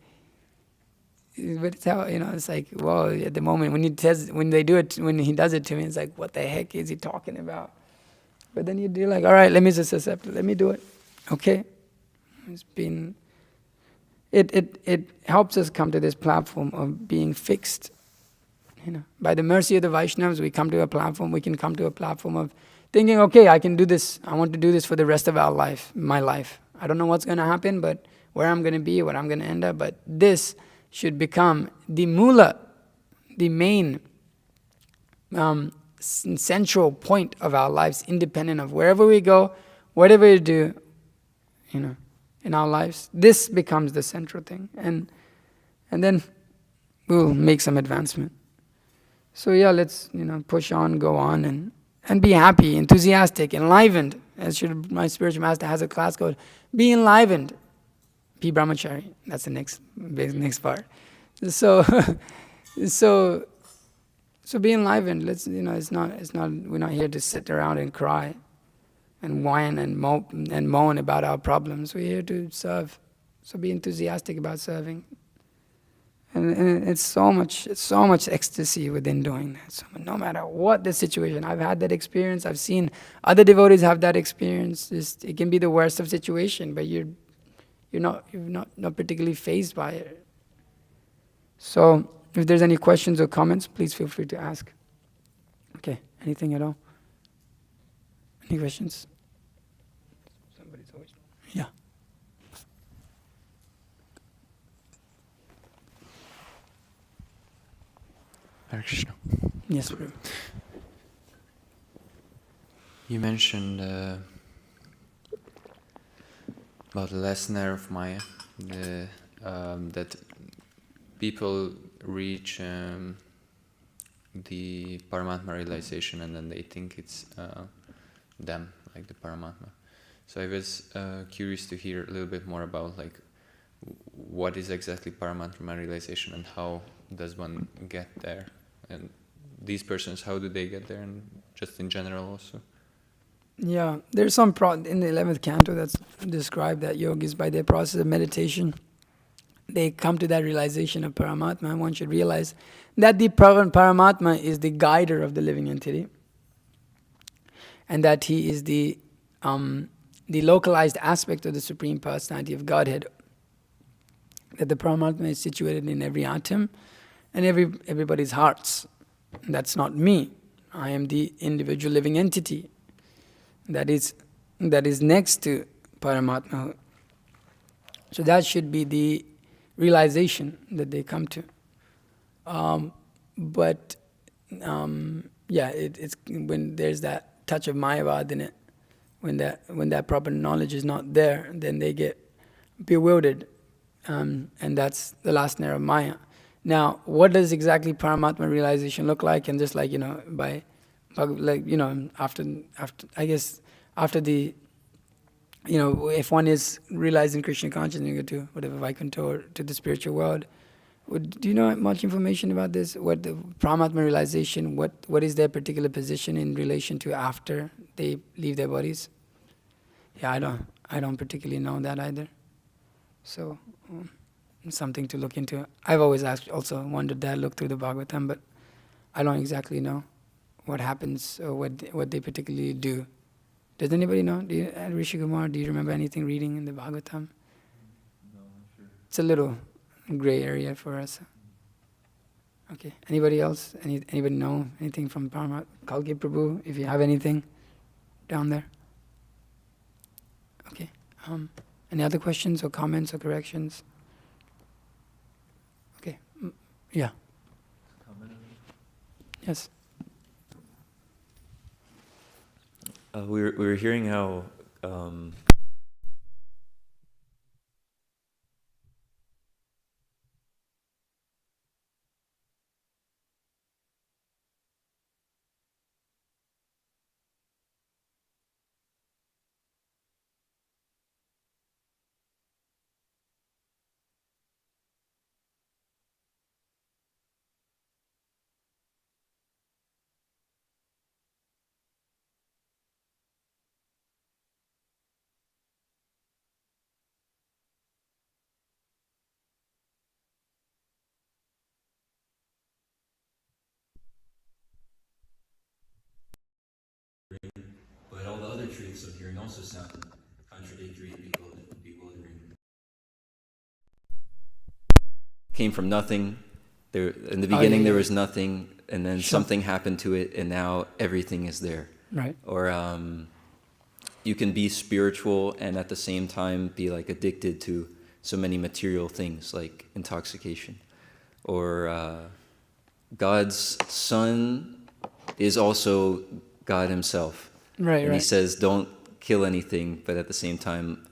Speaker 1: But it's how, it's like, well, at the moment when he does it to me, it's like, what the heck is he talking about? But then you do like, all right, let me just accept it. Let me do it. Okay? It helps us come to this platform of being fixed. By the mercy of the Vaishnavas, we come to a platform, we can come to a platform of thinking, okay, I can do this. I want to do this for the rest of my life. I don't know what's going to happen, but where I'm going to be, what I'm going to end up, but this should become the mula, the main central point of our lives, independent of wherever we go, whatever we do, in our lives. This becomes the central thing, and then we'll make some advancement. So yeah, let's push on, go on, and be happy, enthusiastic, enlivened. As my spiritual master has a class called "Be Enlivened." Be brahmachari. That's the next part. So be enlivened. Let's it's not. We're not here to sit around and cry, and whine and moan about our problems. We're here to serve. So be enthusiastic about serving. And it's so much ecstasy within doing that. So no matter what the situation, I've had that experience. I've seen other devotees have that experience. It can be the worst of situation, but you're not particularly fazed by it. So if there's any questions or comments, please feel free to ask. Okay, anything at all? Any questions? Somebody's always. Yeah.
Speaker 3: Hare Krishna.
Speaker 1: Yes, Prabhu.
Speaker 3: You mentioned about the last snare of Maya, that people reach the Paramatma realization and then they think it's them, like the Paramatma. So I was curious to hear a little bit more about what is exactly Paramatma realization and how does one get there? And these persons, how do they get there, and just in general also?
Speaker 1: Yeah, there's some in the 11th canto that's described that yogis, by their process of meditation, they come to that realization of Paramatma, and one should realize that the Paramatma is the guider of the living entity, and that he is the localized aspect of the Supreme Personality of Godhead, that the Paramatma is situated in every atom and everybody's hearts. That's not me. I am the individual living entity that is next to Paramatma. So that should be the realization that they come to. It's when there's that touch of Mayavad in it, when that proper knowledge is not there, then they get bewildered, and that's the last snare of Maya. Now, what does exactly Paramatma realization look like? And just after the, if one is realizing Krishna consciousness, you go to whatever Vaikuntha or to the spiritual world. Do you know much information about this? What the Paramatma realization? What is their particular position in relation to after they leave their bodies? Yeah, I don't particularly know that either. So. Something to look into. I've always also wondered that, look through the Bhagavatam, but I don't exactly know what happens or what they particularly do. Does anybody know? Rishi Kumar, do you remember anything reading in the Bhagavatam?
Speaker 2: No, I'm sure.
Speaker 1: It's a little gray area for us. Okay. Anybody else? Anybody know anything from Parama? Kalki Prabhu, if you have anything down there. Okay. Any other questions or comments or corrections? Okay. Yeah.
Speaker 2: Comment?
Speaker 1: Yes.
Speaker 4: We were hearing how
Speaker 5: but all the other truths of hearing also sound contradictory and bewildering. Came from nothing. There, in the beginning, there was nothing, and then something happened to it, and now everything is there.
Speaker 1: Right.
Speaker 5: Or you can be spiritual and at the same time be like addicted to so many material things, like intoxication. Or God's Son is also God Himself.
Speaker 1: Right.
Speaker 5: And He says, don't kill anything, but at the same time,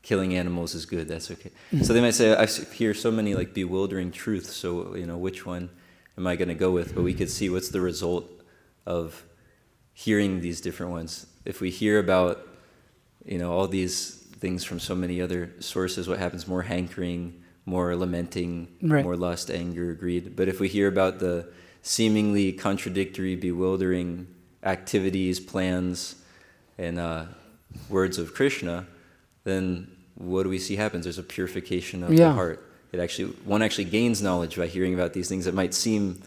Speaker 5: killing animals is good. That's okay. So they might say, I hear so many like bewildering truths. So which one am I going to go with? But we could see what's the result of hearing these different ones. If we hear about all these things from so many other sources, what happens? More hankering, more lamenting,
Speaker 1: right.
Speaker 5: More lust, anger, greed. But if we hear about the seemingly contradictory, bewildering activities, plans, and words of Krishna, then what do we see happens? There's a purification of the heart. One actually gains knowledge by hearing about these things that might seem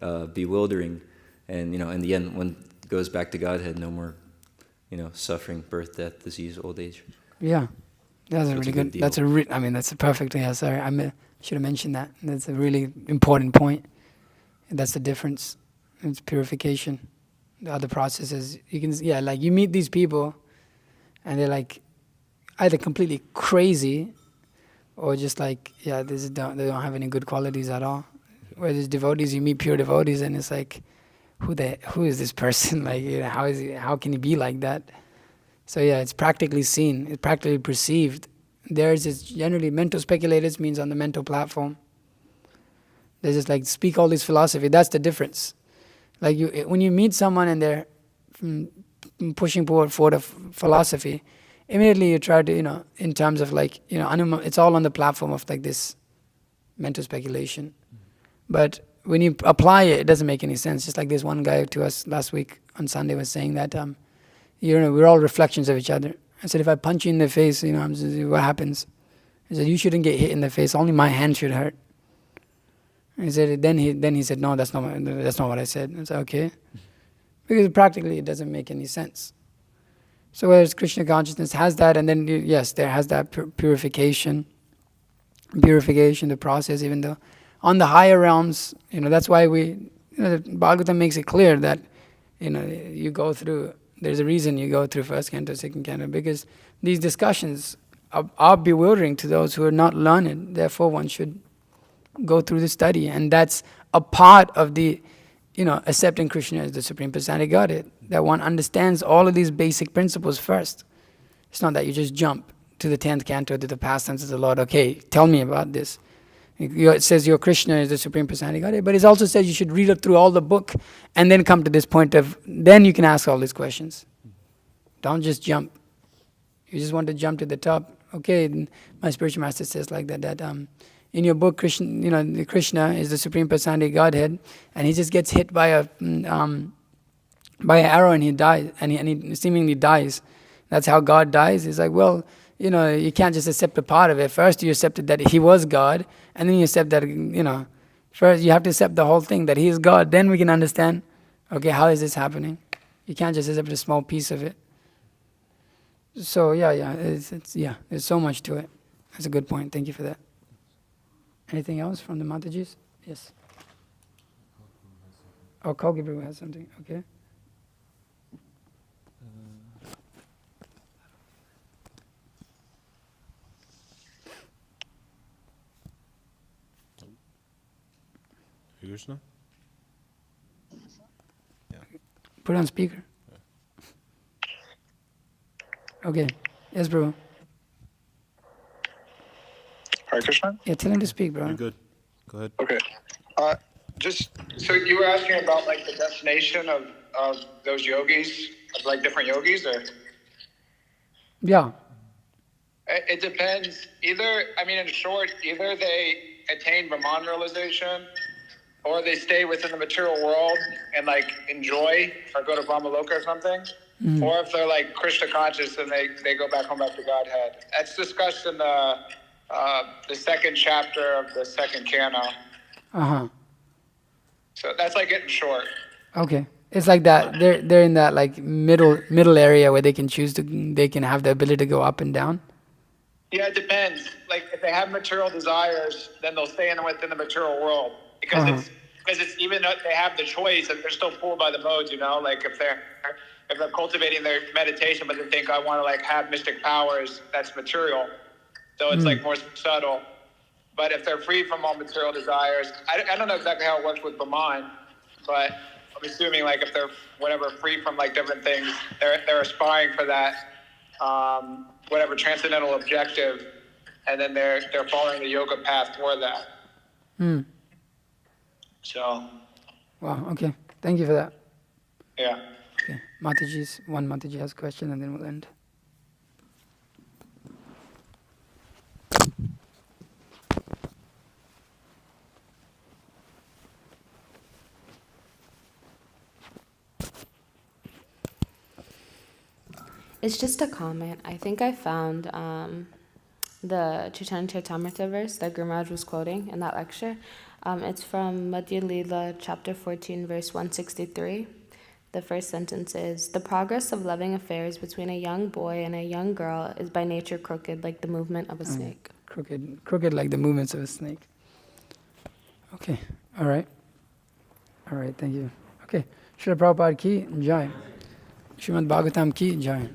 Speaker 5: bewildering, and in the end, one goes back to Godhead. No more, suffering, birth, death, disease, old age.
Speaker 1: Yeah, that's a really good.
Speaker 5: Deal.
Speaker 1: That's that's a perfect. Yeah, sorry, I should have mentioned that. That's a really important point. That's the difference. It's purification. The other processes, you meet these people, and they're like either completely crazy, or just like they don't have any good qualities at all. Whereas devotees, you meet pure devotees, and it's like, who is this person? Like, how can he be like that? So it's practically seen, it's practically perceived. Theirs is generally mental speculators, means on the mental platform. They just like speak all this philosophy. That's the difference. Like when you meet someone and they're pushing forward a philosophy, immediately you try to, in terms of like, it's all on the platform of like this mental speculation. But when you apply it, it doesn't make any sense. Just like this one guy to us last week on Sunday was saying that, we're all reflections of each other. I said, if I punch you in the face, what happens? He said, you shouldn't get hit in the face. Only my hand should hurt. He said, then he said, no, that's not what I said. I said, okay. Because practically it doesn't make any sense. So whereas Krishna consciousness has that, and then there has that purification, the process, even though on the higher realms, that's why the Bhagavatam makes it clear that, you go through, there's a reason you go through first canto, second canto, because these discussions are bewildering to those who are not learned. Therefore one should go through the study, and that's a part of the accepting Krishna as the Supreme Personality Godhead, that one understands all of these basic principles first. It's not that you just jump to the 10th canto, to the pastimes of the Lord. Okay, tell me about this. It says your Krishna is the Supreme Personality Godhead, but it also says you should read it through all the book and then come to this point of, then you can ask all these questions. Don't just jump. You just want to jump to the top. Okay, my spiritual master says like that in your book, Krishna, Krishna is the Supreme Personality Godhead, and he just gets hit by an arrow and he dies, and he seemingly dies. That's how God dies. He's like, well, you can't just accept a part of it. First you accepted that he was God, and then you accept that, first you have to accept the whole thing, that he is God. Then we can understand Okay, how is this happening? You can't just accept a small piece of it. So there's so much to it. That's a good point. Thank you for that. Anything else from the Matajis? Yes. Oh, Kalki Prabhu has something. Okay.
Speaker 6: Hare Krishna?
Speaker 1: Put it on speaker. Okay. Yes, bro.
Speaker 7: Hare Krishna?
Speaker 1: Yeah, tell him to speak, bro.
Speaker 6: You're good. Go ahead.
Speaker 7: Okay. Just so you were asking about like the destination of those yogis, of like different yogis, or
Speaker 1: Yeah.
Speaker 7: it depends. Either, I mean, in short, either they attain Brahman realization, or they stay within the material world and like enjoy or go to Brahmaloka or something. Or if they're like Krishna conscious, then they go back home back to Godhead. That's discussed in the second chapter of the second canto.
Speaker 1: Uh-huh.
Speaker 7: So that's like it in short.
Speaker 1: Okay. It's like that. They're in that like middle area where they can have the ability to go up and down.
Speaker 7: Yeah, it depends. Like if they have material desires, then they'll stay within the material world because it's even though they have the choice, and they're still pulled by the modes. You know, like if they're cultivating their meditation, but they think I want to like have mystic powers, that's material. So it's like more subtle. But if they're free from all material desires, I don't know exactly how it works with Brahman, but I'm assuming like if they're free from like different things, they're aspiring for that whatever transcendental objective, and then they're following the yoga path for that. So.
Speaker 1: Wow. Okay. Thank you for that.
Speaker 7: Yeah.
Speaker 1: Okay. One Mataji has a question, and then we'll end.
Speaker 8: It's just a comment. I think I found the Chaitanya Charitamrita verse that Guru Maharaj was quoting in that lecture. It's from Madhya Lila, chapter 14, verse 163. The first sentence is, "The progress of loving affairs between a young boy and a young girl is by nature crooked, like the movement of a snake."
Speaker 1: Crooked like the movements of a snake. Okay. All right. Thank you. Okay. Srila Prabhupada ki jai. Srimad Bhagavatam ki jai.